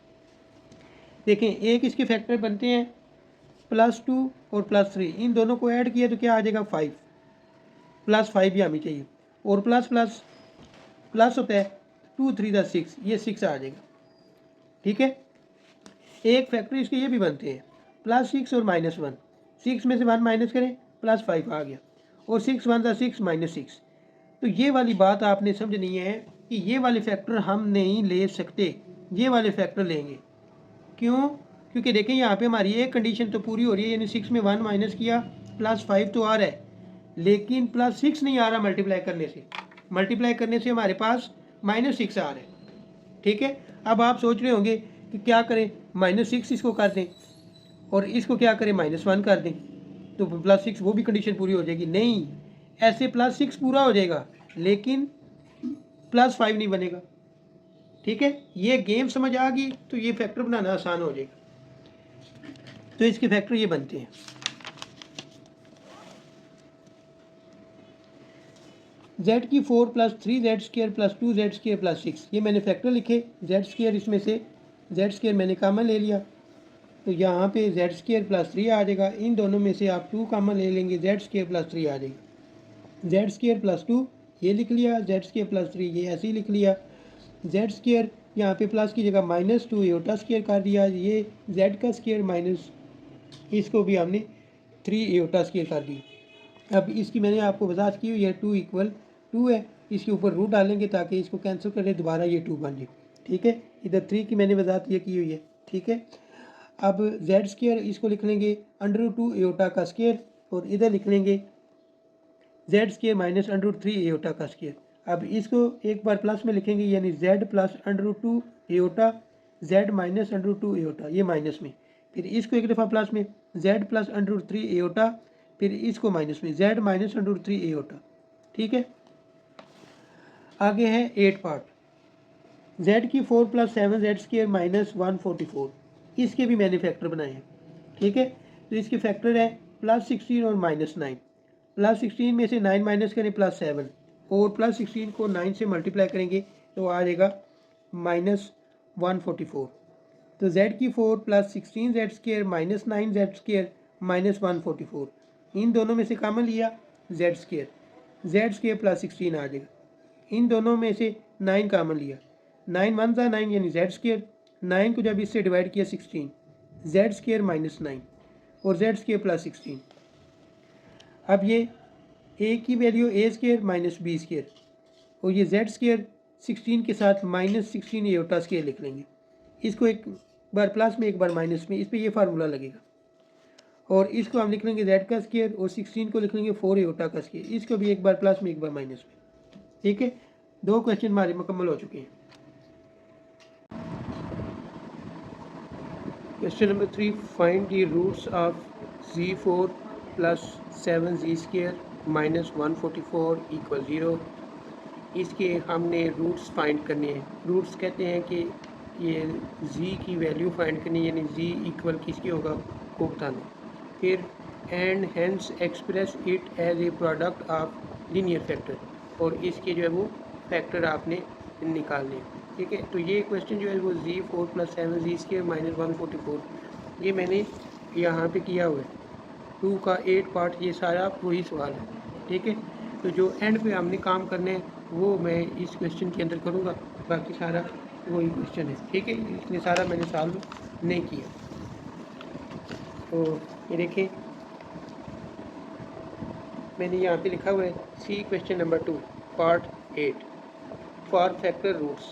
देखें, एक इसके फैक्टर बनते हैं +2 और +3, इन दोनों को ऐड किया तो क्या आ जाएगा 5, +5 भी हमें चाहिए, और प्लस होता है 2 3 × 6, ये 6 आ जाएगा। ठीक है, एक फैक्टर इसके ये भी बनते हैं +6 और -1, 6 में से 1 माइनस करें +5 आ गया, और 6 1 × 6 -6। तो ये वाली बात आपने समझनी है कि ये वाले फैक्टर हम नहीं ले सकते, ये वाले फैक्टर लेंगे। क्यों? क्योंकि देखें यहाँ पे हमारी एक कंडीशन तो पूरी हो रही है, यानी 6 में 1 माइनस किया +5 तो आ रहा है, लेकिन +6 नहीं आ रहा मल्टीप्लाई करने से। मल्टीप्लाई करने से हमारे पास -6 आ रहा है। ठीक है, अब आप सोच रहे होंगे कि क्या करें, -6 इसको कर दें और इसको क्या करें -1 कर दें, तो +6 वो भी कंडीशन पूरी हो जाएगी। नहीं, ऐसे +6 पूरा हो जाएगा लेकिन +5 नहीं बनेगा। ठीक है, ये गेम समझ आ गई तो ये फैक्टर बनाना आसान हो जाएगा। तो इसके फैक्टर ये बनते हैं, z की 4 + 3z² + 2z² + 6, ये मैंने फैक्टर लिखे। z², इसमें से z² मैंने कॉमन ले लिया, तो यहाँ पे z² + 3 आ जाएगा। इन दोनों में से आप 2 कॉमन ले लेंगे, z² + 3 आ जाएगा। z² + 2 ये लिख लिया, z² + 3 ये ऐसे ही लिख लिया। z² यहाँ पे प्लस की जगह -2 एओटा स्क्वायर कर दिया, ये z का स्क्वायर माइनस इसको भी हमने 3 एओटा स्क्वायर कर दिया। अब इसकी मैंने आपको वजाहत की हुई है, 2 = 2 है, इसके ऊपर रूट डालेंगे ताकि इसको कैंसिल करें, दोबारा ये 2 बन जाए। ठीक है, इधर 3 की मैंने वजाहत ये की हुई है। ठीक है, अब z² इसको लिख लेंगे √2 एओटा का स्क्वायर और इधर लिख लेंगे z² - √3 एओटा का स्क्वायर। अब इसको एक बार प्लस में लिखेंगे, यानी z + √2 एओटा, z - √2 एओटा, ये माइनस में, फिर इसको एक दफ़ा प्लस में z + √3 एओटा, फिर इसको माइनस में z - √3 एओटा। ठीक है, आगे है 8 पार्ट, z की 4 + 7z² - 144, इसके भी मैंने फैक्टर बनाए हैं। ठीक है, तो इसके फैक्टर है +16 और -9। +16 में से 9 माइनस करें +7, और +16 को 9 से मल्टीप्लाई करेंगे तो आ जाएगा -144। तो z की 4 + 16z² - 9z² - 144, इन दोनों में से कॉमन लिया z² + 16 आ जाएगा। इन दोनों में से 9 कॉमन लिया, 9 1 × 9 यानी z², 9 को जब इससे डिवाइड किया 16, z² - 9 और z² + 16। अब ये a की वैल्यू a² - b² और ये z² 16 के साथ -16 एओटा स्क्वायर लिख लेंगे। इसको एक बार प्लस में एक बार माइनस में, इस पर ये फार्मूला लगेगा, और इसको हम लिख लेंगे z का स्क्वायर और 16 को लिख लेंगे 4 एओटा का स्क्वायर, इसको भी एक बार प्लस में एक बार माइनस में। ठीक है, 2 क्वेश्चन हमारे मुकम्मल हो चुके हैं। Question number 3, find the roots of z4 + 7z² - 144 = 0। इसके हमने रूट्स फाइंड करने हैं। रूट्स कहते हैं कि ये z की वैल्यू फाइंड करनी है, यानी z इक्वल किसकी होगा, को बताना। फिर and hence express it as a product of linear factor, और इसके जो है वो फैक्टर आपने निकालने। ठीक है, तो ये क्वेश्चन जो है वो z4 + 7z² - 144, ये मैंने यहाँ पे किया हुआ है। 2 का 8 पार्ट, ये सारा वही सवाल है। ठीक है, तो जो एंड पे हमने काम करने हैं वो मैं इस क्वेश्चन के अंदर करूँगा, बाकी सारा वही क्वेश्चन है। ठीक है, इसमें सारा मैंने सॉल्व नहीं किया। तो ये देखें, मैंने यहाँ पे लिखा हुआ है see question number 2 part 8 for factor roots.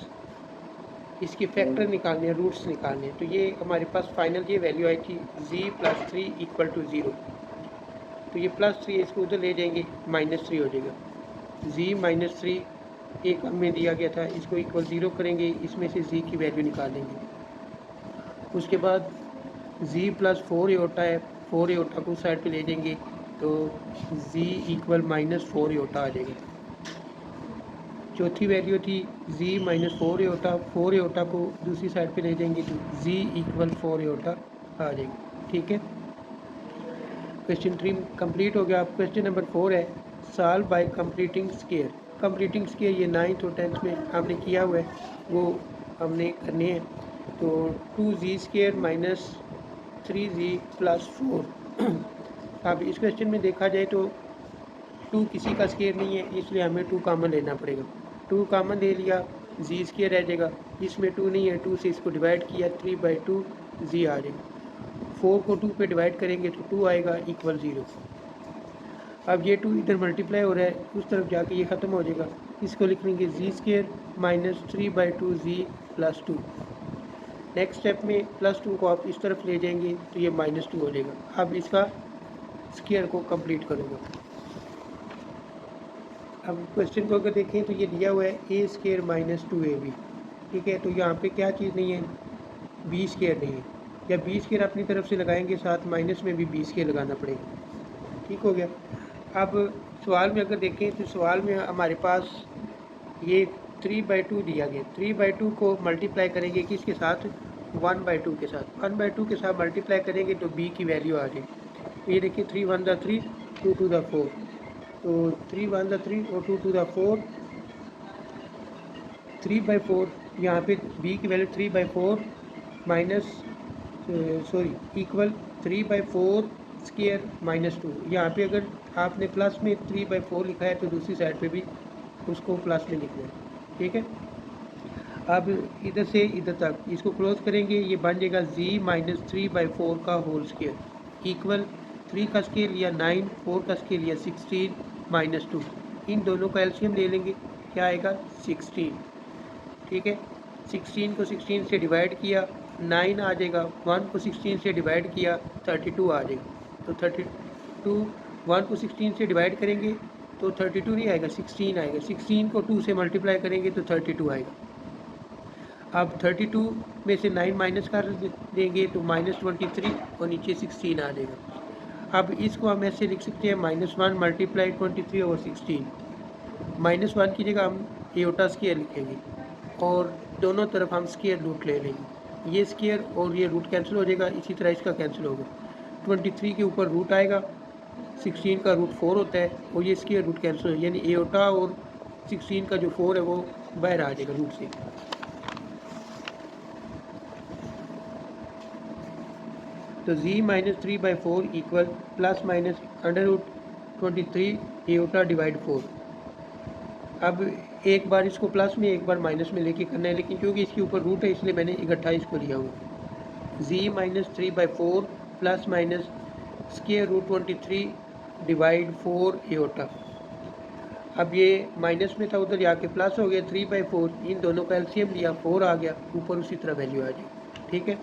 इसके फैक्टर निकालने हैं, रूट्स निकालने हैं। तो ये हमारे पास फाइनल ये वैल्यू आई थी z + 3 = 0। तो ये +3 इसको उधर ले जाएंगे, -3 हो जाएगा। z - 3 एक में दिया गया था, इसको इक्वल 0 करेंगे, इसमें से z की वैल्यू निकाल लेंगे। उसके बाद z + 4 एओटा है, 4 एओटा को साइड पे ले जाएंगे तो z इक्वल -4 एओटा आ जाएगा। चौथी वैल्यू थी z - 4 एओटा, 4 एओटा को दूसरी साइड पे ले जाएंगे तो z इक्वल 4 एओटा आ जाएगा। ठीक है, क्वेश्चन 3 कंप्लीट हो गया। अब क्वेश्चन नंबर 4 है solve by completing square. Completing square ये 9th और 10th में हमने किया हुआ है, वो हमने करने हैं। तो 2z² - 3z + 4। अब इस क्वेश्चन में देखा जाए तो 2 किसी का स्क्वायर नहीं है, इसलिए हमें 2 कॉमन लेना पड़ेगा। 2 कॉमन ले लिया, z² रह जाएगा, इसमें 2 नहीं है, 2 से इसको डिवाइड किया, 3/2 z आ जाएगा। 4 को 2 पे डिवाइड करेंगे तो 2 आएगा = 0। अब ये 2 इधर मल्टीप्लाई हो रहा है, उस तरफ जाके ये ख़त्म हो जाएगा। इसको लिख लेंगे z² - 3/2z + 2। नेक्स्ट स्टेप में +2 को आप इस तरफ ले जाएंगे तो ये -2 हो जाएगा। अब इसका स्क्वायर को कंप्लीट करूँगा। अब क्वेश्चन को अगर देखें तो ये दिया हुआ है a² - 2ab, ठीक है। तो यहाँ पे क्या चीज़ नहीं है, b² नहीं है। जब b² अपनी तरफ से लगाएंगे साथ माइनस में भी b² लगाना पड़ेगा, ठीक हो गया। अब सवाल में अगर देखें तो सवाल में हमारे पास ये 3/2 दिया गया। 3/2 को मल्टीप्लाई करेंगे किसके साथ, 1/2 के साथ। 1/2 के साथ मल्टीप्लाई करेंगे तो b की वैल्यू आ जाएगी। तो ये देखिए 3 1 ज़ा 3, 2 2 ज़ा 4, तो 3 1 ज़ा 3 और 2 2 ज़ा 4, 3/4। यहाँ पे b की वैल्यू 3/4 माइनस इक्वल 3/4 स्क्वायर -2। यहाँ पे अगर आपने प्लस में 3/4 लिखा है तो दूसरी साइड पे भी उसको प्लस में लिखना है, ठीक है। अब इधर से इधर तक इसको क्लोज करेंगे, ये बन जाएगा z - 3/4 का होल स्क्वायर इक्वल 3 का स्क्वायर लिया 9, 4 का स्क्वायर लिया 16 - 2। इन दोनों का एलसीएम ले लेंगे, क्या आएगा 16, ठीक है। 16 को 16 से डिवाइड किया 9 आ जाएगा, 1 को 16 से डिवाइड किया 32 आ जाएगा। तो 32, 1 को 16 से डिवाइड करेंगे तो 32 नहीं आएगा, 16 आएगा। 16 को 2 से मल्टीप्लाई करेंगे तो 32 आएगा। अब 32 में से 9 माइनस कर देंगे तो -23 और नीचे 16 आ जाएगा। अब इसको हम ऐसे लिख सकते हैं -1 मल्टीप्लाई 23/16। -1 की जगह हम एओटा स्क्वायर लिखेंगे और दोनों तरफ हम स्क्वायर रूट ले लेंगे। ये स्क्वायर और ये रूट कैंसिल हो जाएगा, इसी तरह इसका कैंसिल होगा। 23 के ऊपर रूट आएगा, 16 का रूट 4 होता है और ये स्क्वायर रूट कैंसिल हो, यानी एओटा और 16 का जो 4 है वो बाहर आ जाएगा रूट से। तो z - 3/4 इक्वल ±√23 एओटा डिवाइड 4। अब एक बार इसको प्लस में एक बार माइनस में लेके करना है, लेकिन क्योंकि इसके ऊपर रूट है इसलिए मैंने इकट्ठा इसको लिया हुआ। z - 3/4 plus minus √23 divide 4 aorta. अब ये माइनस में था उधर जाके प्लस हो गया 3/4, इन दोनों का एलसीएम लिया 4 आ गया, ऊपर उसी तरह वैल्यू आ जाएगी, ठीक है।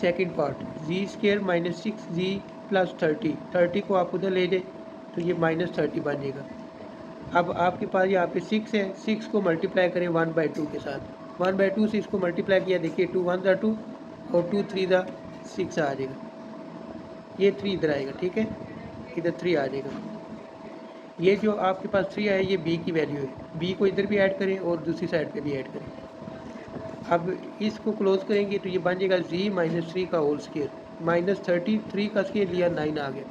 सेकंड पार्ट z² - 6z + 30, 30 को आप उधर ले जाए तो ये -30 बन जाएगा। अब आपके पास यहाँ पे 6 है, 6 को मल्टीप्लाई करें 1/2 के साथ। 1/2 से इसको मल्टीप्लाई किया, देखिए 2 1 ज़ा 2 और 2 3 ज़ा 6 आ जाएगा। ये 3 इधर आएगा, ठीक है, इधर 3 आ जाएगा। ये जो आपके पास 3 है ये b की वैल्यू है। b को इधर भी ऐड करें और दूसरी साइड पे भी ऐड करें। अब इसको क्लोज करेंगे तो ये बन जाएगा z - 3 का होल स्क्वायर, -33 का स्क्वायर लिया 9 आ गया।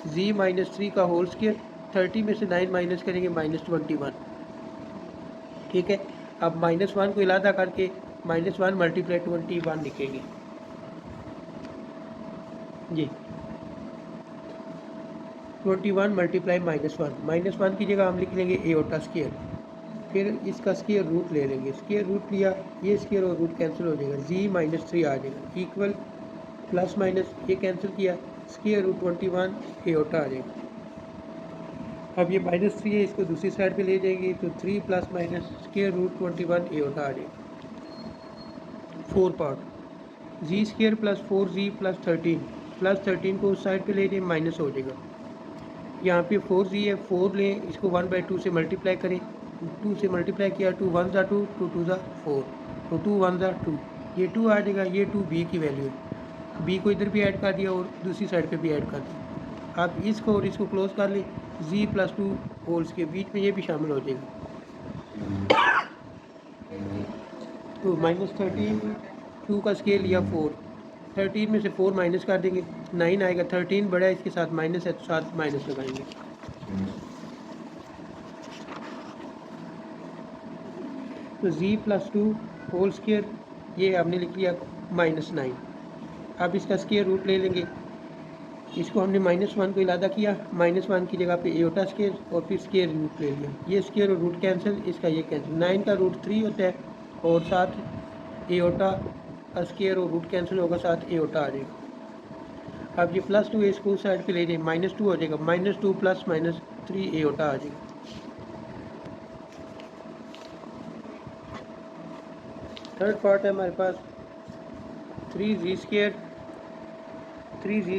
z - 3 का होल स्क्वायर, 30 में से 9 माइनस करेंगे -21, ठीक है। अब -1 को इलादा करके -1 मल्टीप्लाई 21 लिखेंगे जी। 21 मल्टीप्लाई -1 की जगह हम लिख लेंगे एओटा स्क्वायर, फिर इसका स्क्वायर रूट ले लेंगे। स्क्वायर रूट लिया, ये स्क्वायर और रूट कैंसिल हो जाएगा, z - 3 आ जाएगा इक्वल प्लस माइनस ये कैंसिल किया, स्क्वायर रूट 21 एओटा आ जाएगा। अब ये -3 है, इसको दूसरी साइड पे ले जाएंगे तो 3 plus minus square root 21 iota आ जाएगा। 4 पार्ट z² + 4z + 13 प्लस 13 को उस साइड पे ले जाए माइनस हो जाएगा। यहाँ पे 4z है, 4 लें, इसको 1/2 से मल्टीप्लाई करें, 2 से मल्टीप्लाई किया 2 1 ज़ा 2, 2 2 ज़ा 4, तो 2 1 ज़ा 2, ये 2 आ जाएगा। ये 2 b की वैल्यू है, b को इधर भी ऐड कर दिया और दूसरी साइड पे भी ऐड कर दिया। आप इसको और इसको क्लोज कर लें, z + 2 होल्स के बीच में ये भी शामिल हो जाएगा। तो -13, 2 का स्केल लिया 4, 13 में से 4 माइनस कर देंगे 9 आएगा। 13 बड़ा है, इसके साथ माइनस है तो साथ माइनस लगाएंगे। तो z + 2 होल स्क्वायर ये हमने लिख लिया -9। अब इसका स्क्वायर रूट ले लेंगे, इसको हमने -1 को इलादा किया, -1 की जगह पे एओटा स्क्वायर और फिर स्क्वायर रूट ले लिया। ये स्क्वायर और रूट कैंसिल, इसका ये कैंसिल, 9 का रूट 3 होता है और साथ एओटा का स्क्वायर और रूट कैंसिल होगा, साथ एओटा आ जाएगा। अब ये +2 इसको उस साइड पे ले जाए, -2 हो जाएगा, -2 प्लस -3 एओटा आ जाएगा। थर्ड पार्ट है हमारे पास 3z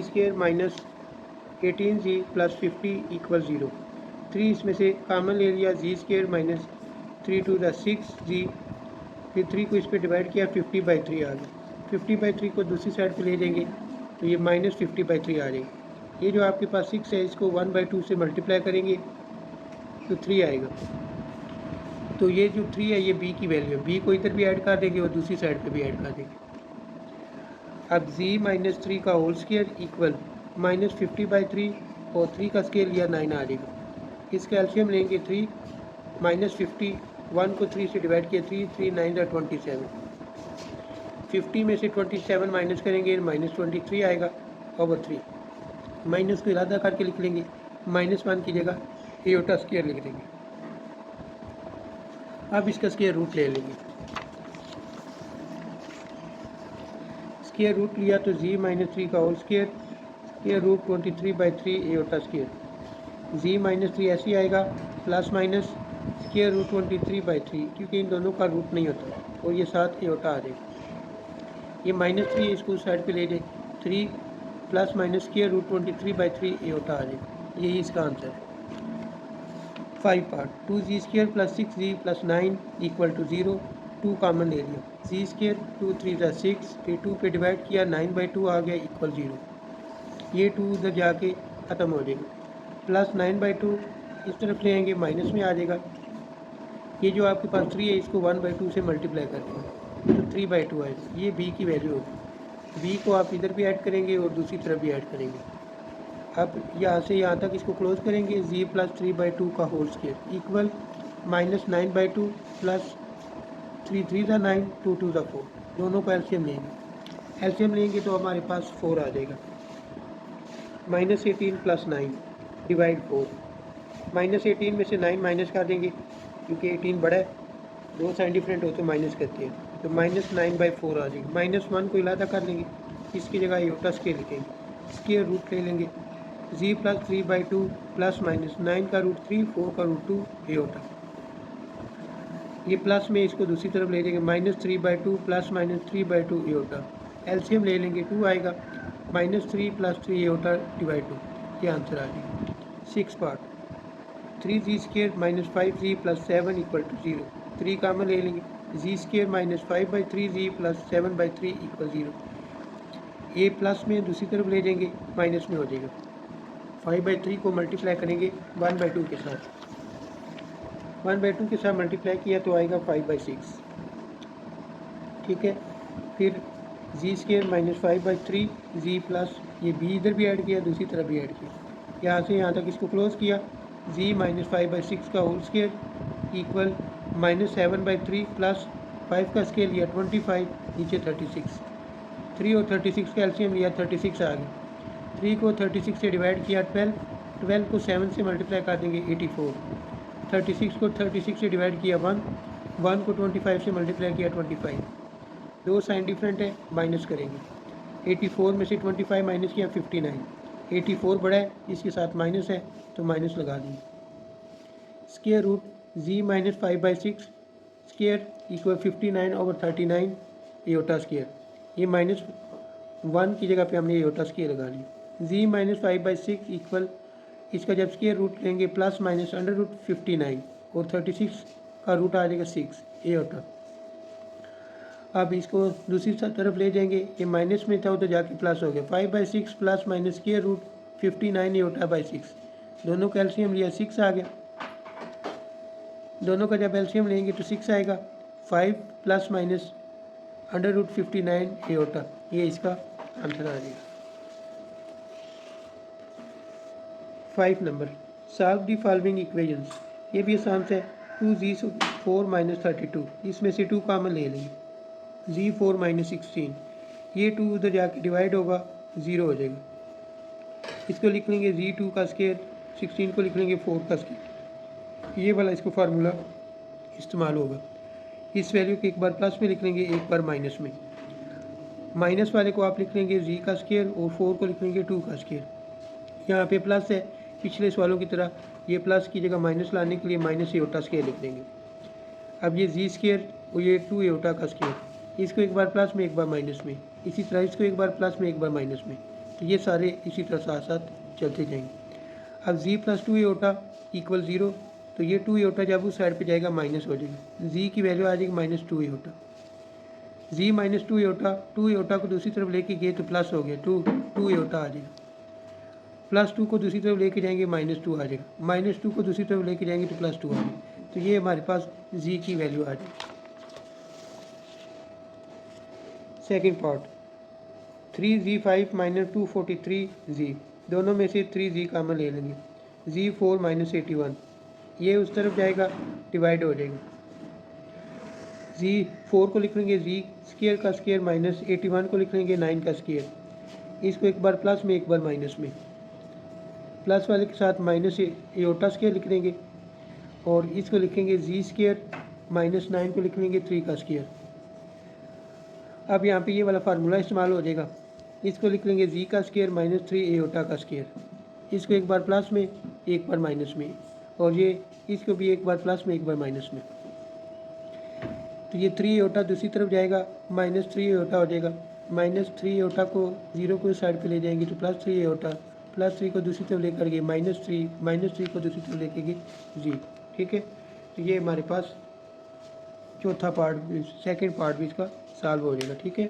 square minus 18z plus 50 equal 0। 3 इसमें से कॉमन ले लिया, z square minus 3 to the 6z, फिर 3 को इस पर डिवाइड किया, 50/3 आ गया। 50/3 को दूसरी साइड पे ले जाएंगे तो ये माइनस 50/3 आ जाएगी। ये जो आपके पास 6 है इसको 1/2 से मल्टीप्लाई करेंगे तो 3 आएगा। तो ये जो 3 है ये b की वैल्यू है, b को इधर भी ऐड कर देंगे और दूसरी साइड पे भी ऐड कर देंगे। अब z माइनस 3 का होल स्केयर इक्वल माइनस 50/3 और 3 का स्केयर लिया 9 आ जाएगा। इसका एलसीएम लेंगे 3 माइनस 50, 1 को 3 से डिवाइड किया, 3 9 27। 50 में से 27 माइनस करेंगे माइनस 23 आएगा ओवर 3। माइनस को इरादा करके लिख लेंगे, -1 की जगह एयोटा स्केयर लिख देंगे। अब इसका स्केयर रूट ले लेंगे। स्केयर रूट लिया तो z माइनस 3 का whole square root 23/3 iota square. z minus 3 ऐसे आएगा, प्लस माइनस स्केयर रूट 23/3, क्योंकि इन दोनों का रूट नहीं होता और ये साथ एयोटा आ जाएगा। ये -3 इसको साइड पे ले जाए, 3 plus minus square root 23/3 iota आ जाएगा। यही इसका आंसर है। 5 part 2z square plus 6z plus 9 equal to 0। 2 common ले लिया, z स्केयर 2 3 6, फिर 2 पे डिवाइड किया, 9/2 आ गया इक्वल 0। ये 2 उधर जाके ख़त्म हो जाएगा, प्लस 9/2 इस तरफ ले आएंगे, माइनस में आ जाएगा। ये जो आपके पास 3 है इसको 1/2 से मल्टीप्लाई कर देंगे तो 3/2 आएगा। ये b की वैल्यू होगी। b को आप इधर भी ऐड करेंगे और दूसरी तरफ भी ऐड करेंगे। अब यहाँ से यहाँ तक इसको क्लोज करेंगे, z प्लस 3/2 का whole square equal minus 9/2 plus 3 3 9 2 2 4। दोनों का एलसीएम लेंगे। एलसीएम लेंगे तो हमारे पास 4 आ जाएगा। -18 प्लस 9 डिवाइड 4। -18 में से 9 माइनस कर देंगे क्योंकि 18 बड़ा है, दो साइन डिफरेंट हो तो माइनस करते हैं, तो -9/4 आ जाएगी। -1 को इलादा कर लेंगे, इसकी जगह एयोटा स्केयर लिखेंगे। स्केयर रूट ले लेंगे, z प्लस 3/2 प्लस माइनस 9 का रूट 3, 4 का रूट 2 एयोटा। ये प्लस में इसको दूसरी तरफ ले लेंगे, -3/2 प्लस माइनस 3/2 एयोटा। एलसीएम ले लेंगे, 2 आएगा, -3 प्लस 3 एयोटा डिवाइड 2। ये आंसर आ जाएगा। 6 part 3z square minus 5z plus 7 equal to 0। 3 common ले लेंगे, z square minus 5/3z plus 7/3 equal 0। ये प्लस में दूसरी तरफ ले जाएंगे, माइनस में हो जाएगा। 5/3 को मल्टीप्लाई करेंगे 1/2 के साथ, 1/2 के साथ मल्टीप्लाई किया तो आएगा 5/6। ठीक है, फिर z square minus 5/3 z plus ये b इधर भी ऐड किया, दूसरी तरफ भी ऐड किया, यहाँ से यहाँ तक इसको क्लोज किया, z माइनस 5/6 का होल स्केयर इक्वल -7/3 प्लस 5 का स्केयर लिया 25, नीचे 36। 3 और 36 का एलसीएम लिया, 36 आ गया। 3 को 36 से डिवाइड किया 12, 12 को 7 से मल्टीप्लाई कर देंगे 84। 36 को 36 से डिवाइड किया 1, 1 को 25 से मल्टीप्लाई किया 25। दो साइन डिफरेंट है, माइनस करेंगे। 84 में से 25 माइनस किया 59। 84 बड़ा है, इसके साथ माइनस है तो माइनस लगा देंगे। Square root z minus 5/6 square equal 59/39 iota square. ये -1 की जगह पे हमने एयोटा स्केयर लगा लिया। z माइनस 5/6 इक्वल, इसका जब स्केयर रूट लेंगे प्लस माइनस √59 और 36 का रूट आ जाएगा 6 एयोटा। अब इसको दूसरी तरफ ले जाएंगे, ये माइनस में था उधर जाके प्लस हो गया। 5/6 plus minus square root 59 iota by 6। दोनों का एलसीएम लिया, 6 आ गया। दोनों का जब एलसीएम लेंगे तो 6 आएगा। 5 प्लस माइनस √59 एयोटा, ये इसका आंसर आ जाएगा। 5 number solve the following equations. ये भी आसान है। 2z4 - 32, इसमें से 2 कॉमन ले लेंगे, z4 - 16। ये 2 उधर जाके डिवाइड होगा, 0 हो जाएगा। इसको लिख लेंगे z2 का स्केयर, 16 को लिख लेंगे 4 का स्केयर। ये वाला इसको फार्मूला इस्तेमाल होगा। इस वैल्यू को एक बार प्लस में लिख लेंगे, एक बार माइनस में। माइनस वाले को आप लिख लेंगे z का स्केयर और 4 को लिख लेंगे 2 का स्केयर। यहाँ पे प्लस है, पिछले सवालों की तरह ये प्लस की जगह माइनस लाने के लिए माइनस एयोटा स्केयर लिख देंगे। अब ये z स्केयर और ये 2 एयोटा का स्केयर, इसको एक बार प्लस में एक बार माइनस में, इसी तरह इसको एक बार प्लस में एक बार माइनस में। तो ये सारे इसी तरह साथ साथ चलते जाएंगे। अब जी प्लस 2 एओटा इक्वल 0, तो ये 2 एओटा जब उस साइड पे जाएगा माइनस हो जाएगा, जी की वैल्यू आ जाएगी -2 एओटा। जी -2 एओटा, 2 एओटा को दूसरी तरफ लेके गए तो प्लस हो गया, 2 एओटा आ जाएगा। +2 को दूसरी तरफ लेके जाएंगे -2 आ जाएगा, -2 को दूसरी तरफ लेके जाएंगे तो +2 आ जाएगा। तो ये हमारे पास जी की वैल्यू आ जाएगी। सेकेंड पार्ट 3z5 - 243z, दोनों में से 3z कॉमन ले लेंगे, z4 - 81, ये उस तरफ जाएगा डिवाइड हो जाएगा। z4 को लिख लेंगे z स्क्वायर का स्क्वायर माइनस 81 को लिख लेंगे 9 का स्क्वायर, इसको एक बार प्लस में एक बार माइनस में, प्लस वाले के साथ माइनस एओटा स्क्वायर लिख लेंगे और इसको लिखेंगे जी स्क्वायर -9 को लिख लेंगे 3 का स्क्वायर। अब यहाँ पे ये वाला फार्मूला इस्तेमाल हो जाएगा, इसको लिख लेंगे जी का स्क्वायर -3 एओटा का स्क्वायर, इसको एक बार प्लस में एक बार माइनस में, और ये इसको भी एक बार प्लस में एक बार माइनस में। तो ये 3 एओटा दूसरी तरफ जाएगा, -3 एओटा हो जाएगा, -3 एओटा को 0 को साइड पे ले जाएंगे तो +3 एओटा, +3 को दूसरी तरफ लेकर गए -3 को दूसरी तरफ लेके गए जी। ठीक है, तो ये हमारे पास चौथा पार्ट, सेकंड पार्ट भी इसका सॉल्व हो जाएगा। ठीक है,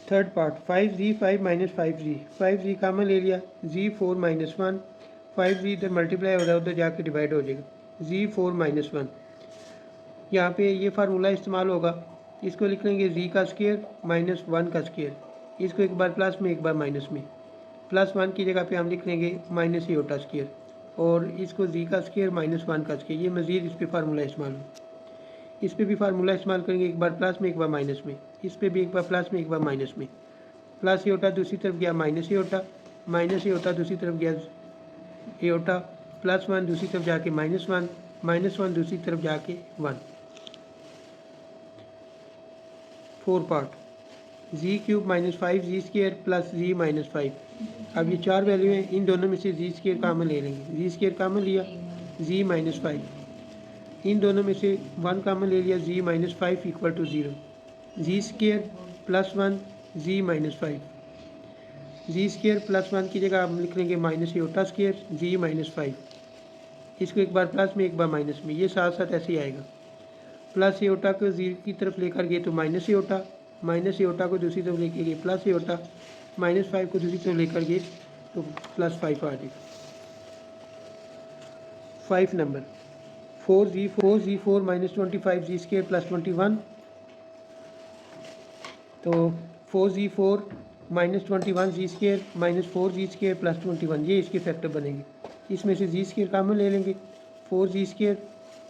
third part 5z5 - 5z, 5z common ले लिया, z4 - 1, 5z इधर मल्टीप्लाई हो रहा है उधर जाके डिवाइड हो जाएगा, z4 - 1। यहाँ पे ये फार्मूला इस्तेमाल होगा, इसको लिख लेंगे z का स्क्वायर -1 का स्क्वायर, इसको एक बार प्लस में एक बार माइनस में, +1 की जगह पे हम लिख लेंगे माइनस एओटा स्क्वायर, और इसको जी का स्क्वायर -1 का स्क्वायर। ये मज़ीद इस पर फार्मूला इस्तेमाल हो, इस पर भी फार्मूला इस्तेमाल करेंगे, एक बार प्लस में एक बार माइनस में, इस पर भी एक बार प्लस में एक बार माइनस में, प्लस एओटा दूसरी तरफ गया माइनस एओटा, माइनस एओटा दूसरी तरफ गया एओटा, +1 दूसरी तरफ जाके -1, -1 दूसरी तरफ जाके 1। 4 part z³ -5z square plus z -5। अब ये चार वैल्यू हैं, इन दोनों में से जी स्क्वायर कॉमन ले लेंगे, जी स्क्वायर कॉमन लिया z -5, इन दोनों में से 1 कॉमन ले लिया z -5 equal to 0, Z square +1 z -5, Z square +1 की जगह हम लिख लेंगे माइनस एओटा स्क्वायर z -5, इसको एक बार प्लस में एक बार माइनस में, ये साथ साथ ऐसे ही आएगा, प्लस एओटा को 0 की तरफ लेकर गए तो माइनस एओटा को दूसरी तरफ लेके गए प्लस एओटा, -5 को दूसरी तरफ लेकर गए तो +5 आ जाएगा। 5 number 4z4 -25z square plus 21, तो 4z4 -21z square -4z square plus 21, ये इसके फैक्टर बनेंगे। इसमें से जी स्क्वायर कॉमन ले लेंगे, 4z स्क्वायर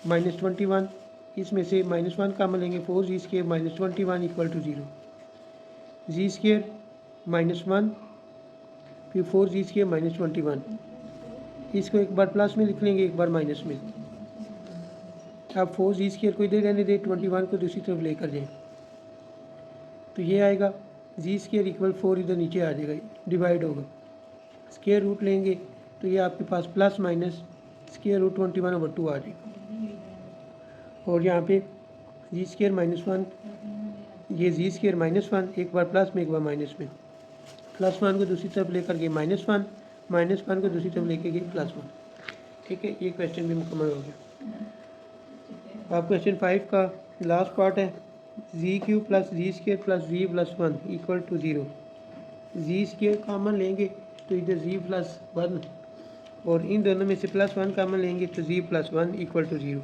-21, इसमें से -1 कॉमन लेंगे, 4z square -21 equal to 0, Z square -1 फिर 4z स्क्वायर -21, इसको एक बार प्लस में लिख लेंगे एक बार माइनस में। अब 4z स्क्वायर को इधर रहने दे, 21 को दूसरी तरफ लेकर जाए तो ये आएगा जी स्क्वायर इक्वल 4 इधर नीचे आ जाएगा, डिवाइड होगा, स्क्वायर रूट लेंगे तो ये आपके पास प्लस माइनस स्क्वायर रूट 21/2 आ जाएगा। और यहाँ पे जी स्क्वायर -1, ये जी स्क्वायर -1 एक बार प्लस में एक बार माइनस में, +1 को दूसरी तरफ लेकर गए -1, -1 को दूसरी तरफ लेके गए +1। ठीक है, ये क्वेश्चन भी मुकम्मल हो गया। अब क्वेश्चन 5 का लास्ट पार्ट है, z³ + z square plus z + 1 equal to 0, Z square common लेंगे तो इधर z + 1, और इन दोनों में से +1 कॉमन लेंगे तो z + 1 equal to 0,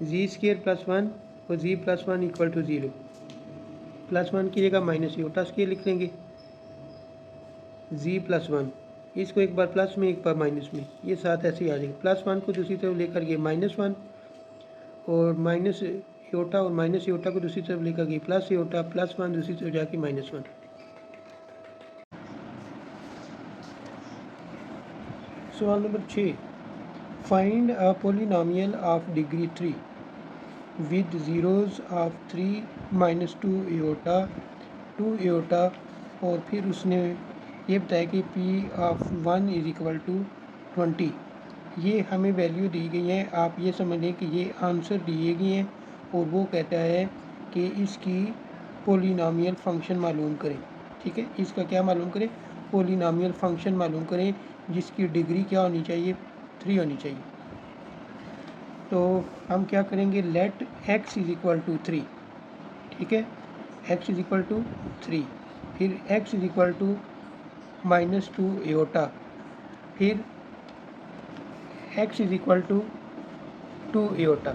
Z square +1 और z + 1 इक्वल टू 0, +1 की जगह माइनस एओटा स्क्वायर लिख लेंगे, z + 1, इसको एक बार प्लस में एक बार माइनस में, ये साथ ऐसे ही आ जाएगा, +1 को दूसरी तरफ लेकर गए -1, और माइनस एओटा और माइनस एओटा को दूसरी तरफ लेकर गए प्लस एओटा, +1 दूसरी तरफ जाके -1। सवाल number 6, find a polynomial of degree 3 with zeros of 3 - 2 aorta 2 aorta, और फिर उसने ये बताया कि P of 1 = 20, ये हमें वैल्यू दी गई है, आप ये समझ लें कि ये आंसर दिए गए हैं और वो कहता है कि इसकी पोलिनोमियल फंक्शन मालूम करें। ठीक है, इसका क्या मालूम करें? पोलिनोमियल फंक्शन मालूम करें जिसकी डिग्री क्या होनी चाहिए? 3 होनी चाहिए। तो हम क्या करेंगे? Let x is equal to 3। ठीक है, x इज इक्वल टू 3, फिर x is equal to -2 iota, फिर x is equal to 2 iota.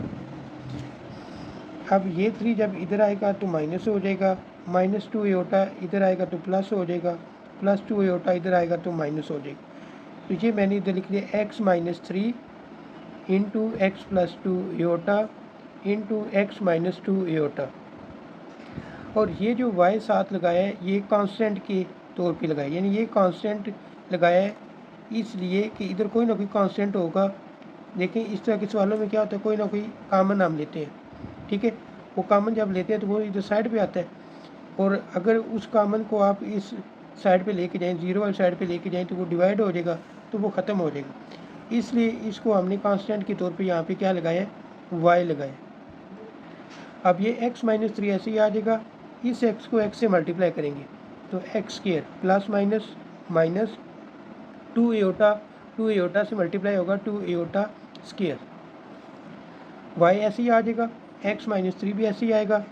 अब ये 3 जब इधर आएगा तो माइनस हो जाएगा, -2 एयोटा इधर आएगा तो प्लस हो जाएगा, +2 एयोटा इधर आएगा तो माइनस हो जाएगा। तो ये मैंने इधर लिख लिया x - 3 into x + 2 aorta into x - 2 aorta. और ये जो y साथ लगाया है ये कांस्टेंट के तौर पे लगाया, यानी ये कांस्टेंट लगाया है इसलिए कि इधर कोई ना कोई कांस्टेंट होगा। देखें इस तरह के सवालों में क्या होता है, कोई ना कोई कॉमन हम लेते हैं। ठीक है, वो कॉमन जब लेते हैं तो वो इधर साइड पे आता है, और अगर उस कॉमन को आप इस साइड पे लेके जाएं, जीरो वाली साइड पे लेके जाएं तो वो डिवाइड हो जाएगा, तो वो ख़त्म हो जाएगा। इसलिए इसको हमने कांस्टेंट के तौर पे यहाँ पे क्या लगाया है? y लगाया। अब ये x - 3 ऐसे ही आ जाएगा, इस x को x से मल्टीप्लाई करेंगे तो x² plus minus minus 2 aorta, 2 aorta से मल्टीप्लाई होगा 2 एयोटा स्क्वायर। y ऐसे ही आ जाएगा, x - 3 भी ऐसे ही आएगा।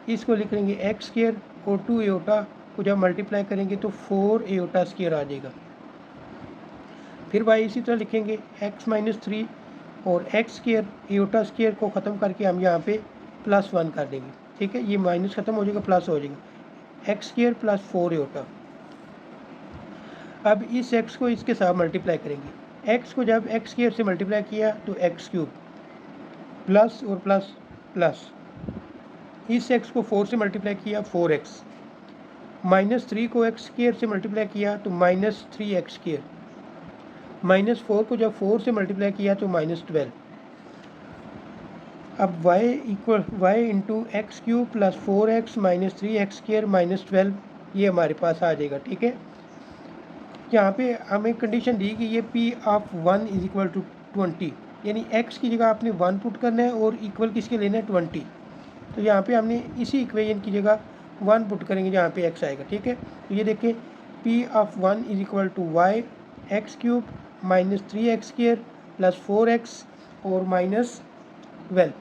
इसको लिख लेंगे x² और 2 एयोटा को जब मल्टीप्लाई करेंगे तो 4 एयोटा स्क्वायर आ जाएगा। फिर y इसी तरह लिखेंगे, x - 3 और x² एयोटा स्क्वायर को ख़त्म करके हम यहाँ पे +1 कर देंगे। ठीक है, ये माइनस ख़त्म हो जाएगा, प्लस हो जाएगा, x² + 4 एयोटा। अब इस x को इसके साथ मल्टीप्लाई करेंगे, x को जब x² से मल्टीप्लाई किया तो x³ प्लस और प्लस प्लस, इस x को 4 से मल्टीप्लाई किया 4x, -3 को x² से मल्टीप्लाई किया तो -3x², -4 को जब 4 से मल्टीप्लाई किया तो -12। अब y into x³ + 4x - 3x² - 12 ये हमारे पास आ जाएगा। ठीक है, यहाँ पे हमें कंडीशन दी कि ये P(1) = 20, यानी x की जगह आपने 1 पुट करना है और इक्वल किसके लेना है? 20। तो यहाँ पे हमने इसी इक्वेशन की जगह 1 पुट करेंगे जहाँ पे x आएगा। ठीक है, तो ये देखें P(1) = y x³ - 3x² + 4x और -12।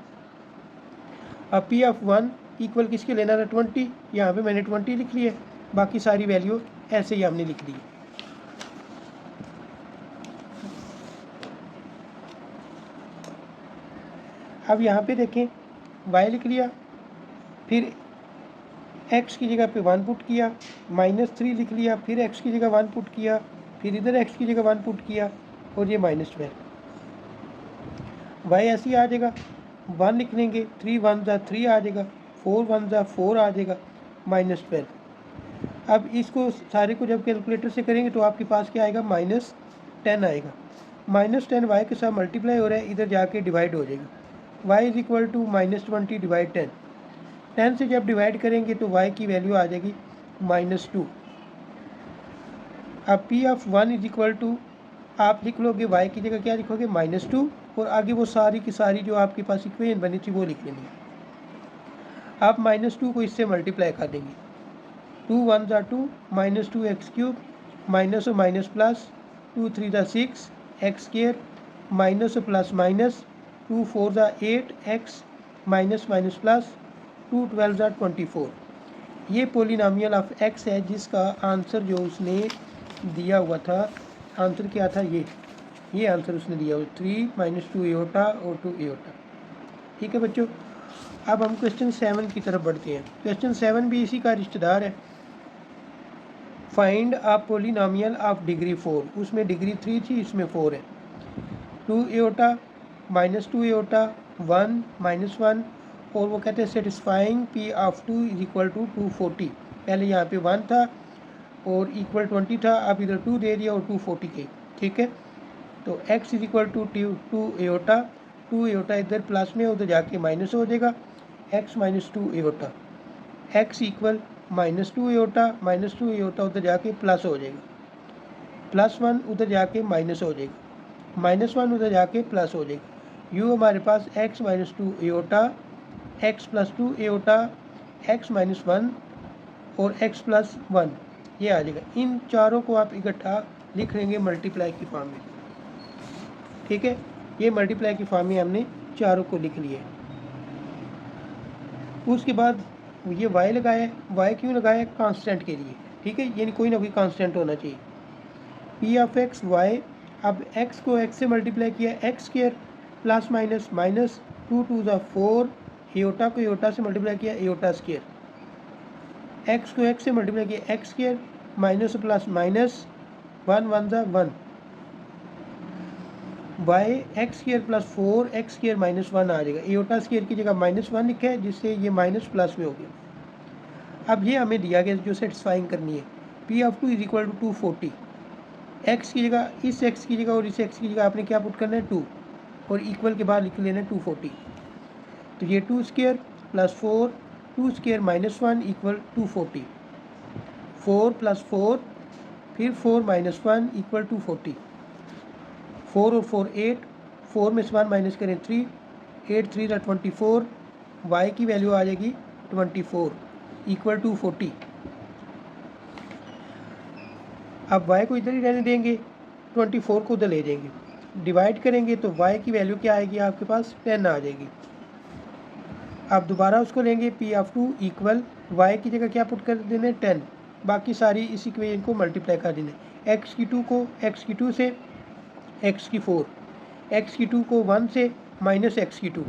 अब P(1) इक्वल किसके लेना था? 20, यहाँ पे मैंने 20 लिख लिया, बाकी सारी वैल्यू ऐसे ही हमने लिख दी। अब यहाँ पे देखें y लिख लिया, फिर x की जगह पे 1 पुट किया, -3 लिख लिया, फिर x की जगह 1 पुट किया, फिर इधर x की जगह 1 पुट किया और ये -12। y ऐसे ही आ जाएगा, 1 लिख लेंगे, 3 × 1 = 3 आ जाएगा, 4 × 1 = 4 आ जाएगा, -12। अब इसको सारे को जब कैलकुलेटर से करेंगे तो आपके पास क्या आएगा? -10 आएगा। -10 y के साथ मल्टीप्लाई हो रहा है, इधर जाके डिवाइड हो जाएगा, y = -20 / 10। 10 से जब डिवाइड करेंगे तो y की वैल्यू आ जाएगी -2। अब P(1) = आप लिख लोगे y की जगह क्या लिखोगे? -2, और आगे वो सारी की सारी जो आपके पास इक्वेशन बनी थी वो लिख लेंगे। आप -2 को इससे मल्टीप्लाई कर देंगे, 2 × 1 = 2, -2x³ माइनस और माइनस प्लस, 2 × 3 = 6 x² माइनस और plus minus, 2 × 4 = 8 x minus minus plus, 2 × 12 = 24। ये पोलिनोमियल ऑफ x है जिसका आंसर जो उसने दिया हुआ था, आंसर क्या था? ये आंसर उसने दिया हुआ 3 - 2 एयोटा और 2 एयोटा। ठीक है बच्चों, अब हम क्वेश्चन 7 की तरफ बढ़ते हैं। क्वेश्चन 7 भी इसी का रिश्तेदार है। Find a polynomial of degree 4, उसमें डिग्री 3 थी, इसमें 4 है। 2 एयोटा -2 एयोटा 1 -1, और वो कहते हैं सेटिस्फाइंग P(2) = 240। पहले यहाँ पे 1 था और इक्वल 20 था, अब इधर 2 दे दिया और 240 के। ठीक है, तो x = 2 एयोटा, 2 एयोटा इधर प्लस में, उधर जाके माइनस हो जाएगा, x - 2 aorta, x = -2 aorta, -2 aorta उधर जाके प्लस हो जाएगा, +1 उधर जाके माइनस हो जाएगा, -1 उधर जाके प्लस हो जाएगी। u हमारे पास x - 2 aorta, x + 2 aorta, x - 1 और x + 1 ये आ जाएगा। इन चारों को आप इकट्ठा लिख लेंगे मल्टीप्लाई की फॉर्म में, ठीक है। ये मल्टीप्लाई की फॉर्म में हमने चारों को लिख लिया। उसके बाद ये y लगाया, y क्यों लगाया? कांस्टेंट के लिए, ठीक है, यानी कोई ना कोई कांस्टेंट होना चाहिए। p ऑफ x y, अब x को x से मल्टीप्लाई किया, x² प्लस माइनस -2 × 4, एयोटा को एयोटा से मल्टीप्लाई किया, एयोटा स्क्वायर, x को x से मल्टीप्लाई किया, x² minus plus minus 1 × 1 = 1, y x² + 4 x² - 1 आ जाएगा। एयोटा स्क्वायर की जगह -1 लिखा है, जिससे ये माइनस प्लस में हो गया। अब ये हमें दिया गया जो सेटिस्फाइंग करनी है। p ऑफ 2 = 240, x की जगह, इस x की जगह और इस x की जगह आपने क्या पुट करना है? 2, और इक्वल के बाद लिख लेना है 240। तो ये 2² + 4, 2² - 1 = 240, 4 + 4 फिर 4 - 1 = 240, 4 और 4 8, 4 में से 1 माइनस करें 3, 8 3 = 24, y की वैल्यू आ जाएगी 24 = 240। अब y को इधर ही रहने देंगे, 24 को उधर ले जाएंगे, डिवाइड करेंगे तो y की वैल्यू क्या आएगी? आपके पास 10 आ जाएगी। अब दोबारा उसको लेंगे, p ऑफ 2 = y की जगह क्या पुट कर देना है? 10, बाकी सारी इस इक्वेशन को मल्टीप्लाई कर देना है। x की 2 को x की 2 से, x की 4, x की 2 को 1 से माइनस x की 2,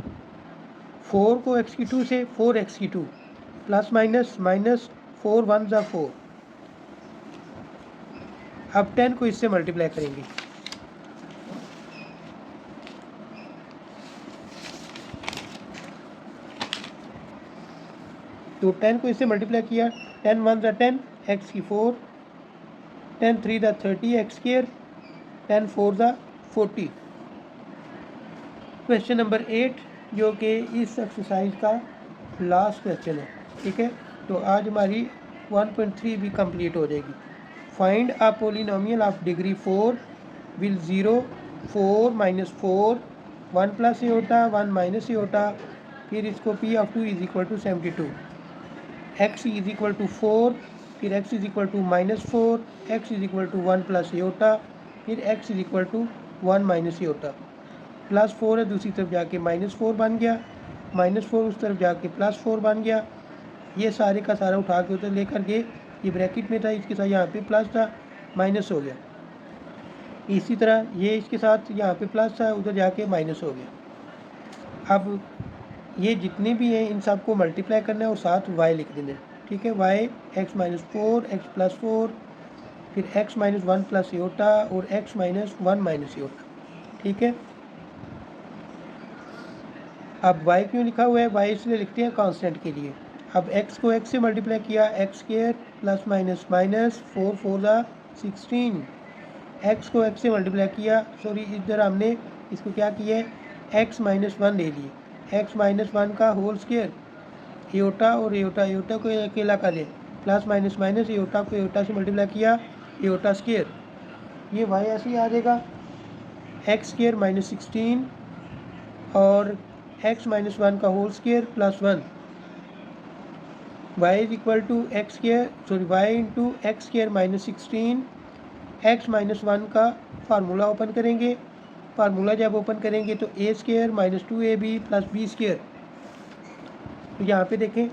4 को x की 2 से 4x की 2 प्लस माइनस -4 1 = 4। अब 10 को इससे मल्टीप्लाई करेंगे, तो 10 को इससे मल्टीप्लाई किया, 10 1 = 10, x की 4, 10 3 = 30 x², 10 4 = 40। क्वेश्चन नंबर 8 जो कि इस एक्सरसाइज का लास्ट क्वेश्चन है, ठीक है। तो आज हमारी 1.3 भी कंप्लीट हो जाएगी। Find a polynomial of degree 4 will 0 4 - 4 1 + aorta 1 - aorta, फिर इसको p ऑफ 2 = 72, x = 4, फिर x = -4, x = 1 + एयोटा, फिर x = 1 - एयोटा। +4 है, दूसरी तरफ जाके -4 बन गया, -4 उस तरफ जाके +4 बन गया। ये सारे का सारा उठा के उधर लेकर के, ये ब्रैकेट में था, इसके साथ यहाँ पे प्लस था, माइनस हो गया। इसी तरह ये इसके साथ यहाँ पे प्लस था, उधर जाके माइनस हो गया। अब ये जितने भी हैं इन सब को मल्टीप्लाई करना है और साथ y लिख देना है, ठीक है। y x - 4 x + 4, फिर x - 1 + एयोटा और x - 1 - एयोटा, ठीक है। अब y क्यों लिखा हुआ है? y इसलिए लिखते हैं कांस्टेंट के लिए। अब x को x से मल्टीप्लाई किया, x² + माइनस 4 4 = 16, x को x से मल्टीप्लाई किया, सॉरी इधर हमने इसको क्या किया है? x - 1 ले लिए, x - 1 का होल स्क्वायर, एयोटा और एयोटा को अकेला कर लें, प्लस माइनस माइनस एयोटा को एयोटा से मल्टीप्लाई किया, एयोटा स्क्वायर, ये y ऐसे ही आ जाएगा, x² - 16 और x - 1 का whole square plus 1, y = x² sorry y × x² - 16, x - 1 का फार्मूला ओपन करेंगे, फार्मूला जब ओपन करेंगे तो a² - 2ab + b², तो यहाँ पे देखें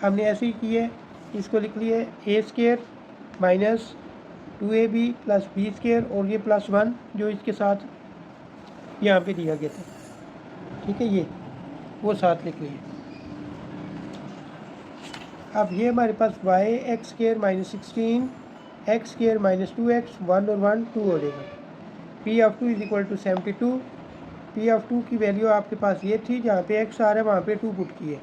हमने ऐसे ही किया है, इसको लिख लिया a² - 2ab + b² और ये +1 जो इसके साथ यहाँ पे दिया गया था, ठीक है, ये वो साथ लिख लिए। अब ये हमारे पास y x² - 16 x² - 2x 1 और 1 2 हो जाएगा। p ऑफ 2 = 72, p ऑफ 2 की वैल्यू आपके पास ये थी, जहाँ पे x आ रहा है वहाँ पे 2 पुट किए,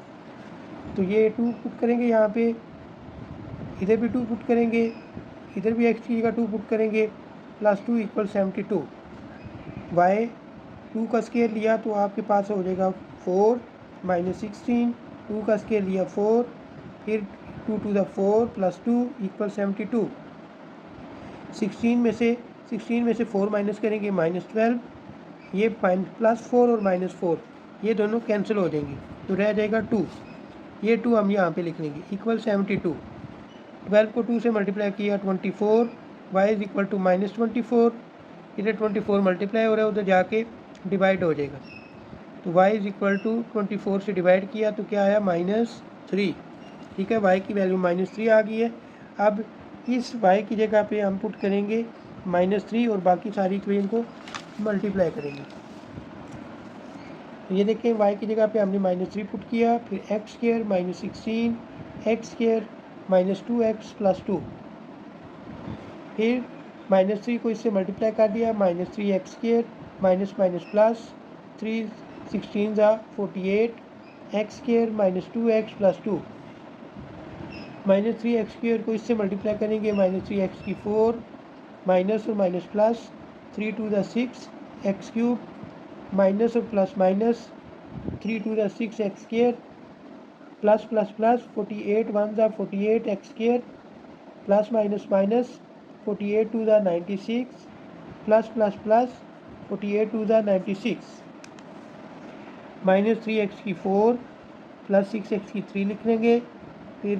तो ये 2 पुट करेंगे यहाँ पे, इधर भी 2 पुट करेंगे, इधर भी x की जगह 2 पुट करेंगे, +2 = 72, y 2 का स्क्वायर लिया तो आपके पास हो जाएगा 4 - 16, 2 का स्क्वायर लिया 4, फिर 2 × 4 + 2 = 72, 16 में से 16 में से 4 माइनस करेंगे -12, ये +4 और -4 ये दोनों कैंसिल हो जाएंगे, तो रह जाएगा 2। ये 2 हम यहाँ पे लिख लेंगे इक्वल 72। 12 को 2 से मल्टीप्लाई किया 24, y इज इक्वल टू -24। इधर 24 मल्टीप्लाई हो रहा है, उधर जाके डिवाइड हो जाएगा, तो y इज इक्वल टू 24 से डिवाइड किया तो क्या आया -3। ठीक है, y की वैल्यू -3 आ गई है। अब इस y की जगह पे हम पुट करेंगे -3 और बाकी सारी इक्वेशन को मल्टीप्लाई करेंगे। तो ये देखें y की जगह पे हमने -3 पुट किया, फिर x² -16 x² -2x + 2, फिर -3 को इससे मल्टीप्लाई कर दिया, -3x² minus plus 3 16 48 x² -2x + 2, -3x² को इससे मल्टीप्लाई करेंगे, -3x⁴ माइनस और माइनस प्लस 3 × 6 x³ माइनस और plus minus 3 × 6 x² plus 48 1 48 x² plus minus 48 2 96 plus 48 2 96 -3x⁴ plus 6x⁴ लिख लेंगे, फिर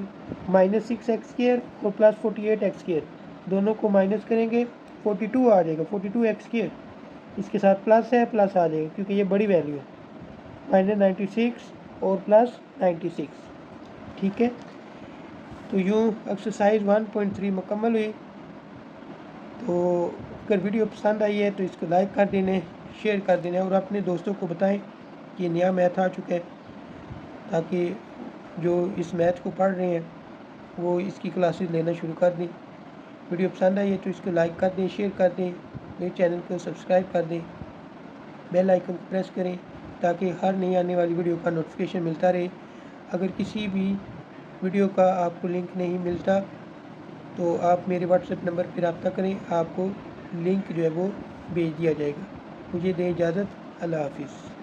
-6x² और प्लस 48x² दोनों को माइनस करेंगे, 42 आ जाएगा, 42x²। इसके साथ प्लस है, प्लस आ जाएगा क्योंकि ये बड़ी वैल्यू है, -96 और प्लस 96। ठीक है, तो यूँ एक्सरसाइज 1.3 मुकम्मल हुई। तो अगर वीडियो पसंद आई है तो इसको लाइक कर देने, शेयर कर देने और अपने दोस्तों को बताएं कि ये नया मैथ आ चुका है, ताकि जो इस मैथ को पढ़ रहे हैं वो इसकी क्लासेस लेना शुरू कर दें। वीडियो पसंद आई है तो इसको लाइक कर दें, शेयर कर दें, मेरे चैनल को सब्सक्राइब कर दें, बेल आइकन को प्रेस करें ताकि हर नई आने वाली वीडियो का नोटिफिकेशन मिलता रहे। अगर किसी भी वीडियो का आपको लिंक नहीं मिलता तो आप मेरे व्हाट्सएप नंबर पर रब्ता करें, आपको लिंक जो है वो भेज दिया जाएगा। मुझे दें इजाज़त, अल्लाह हाफिज़।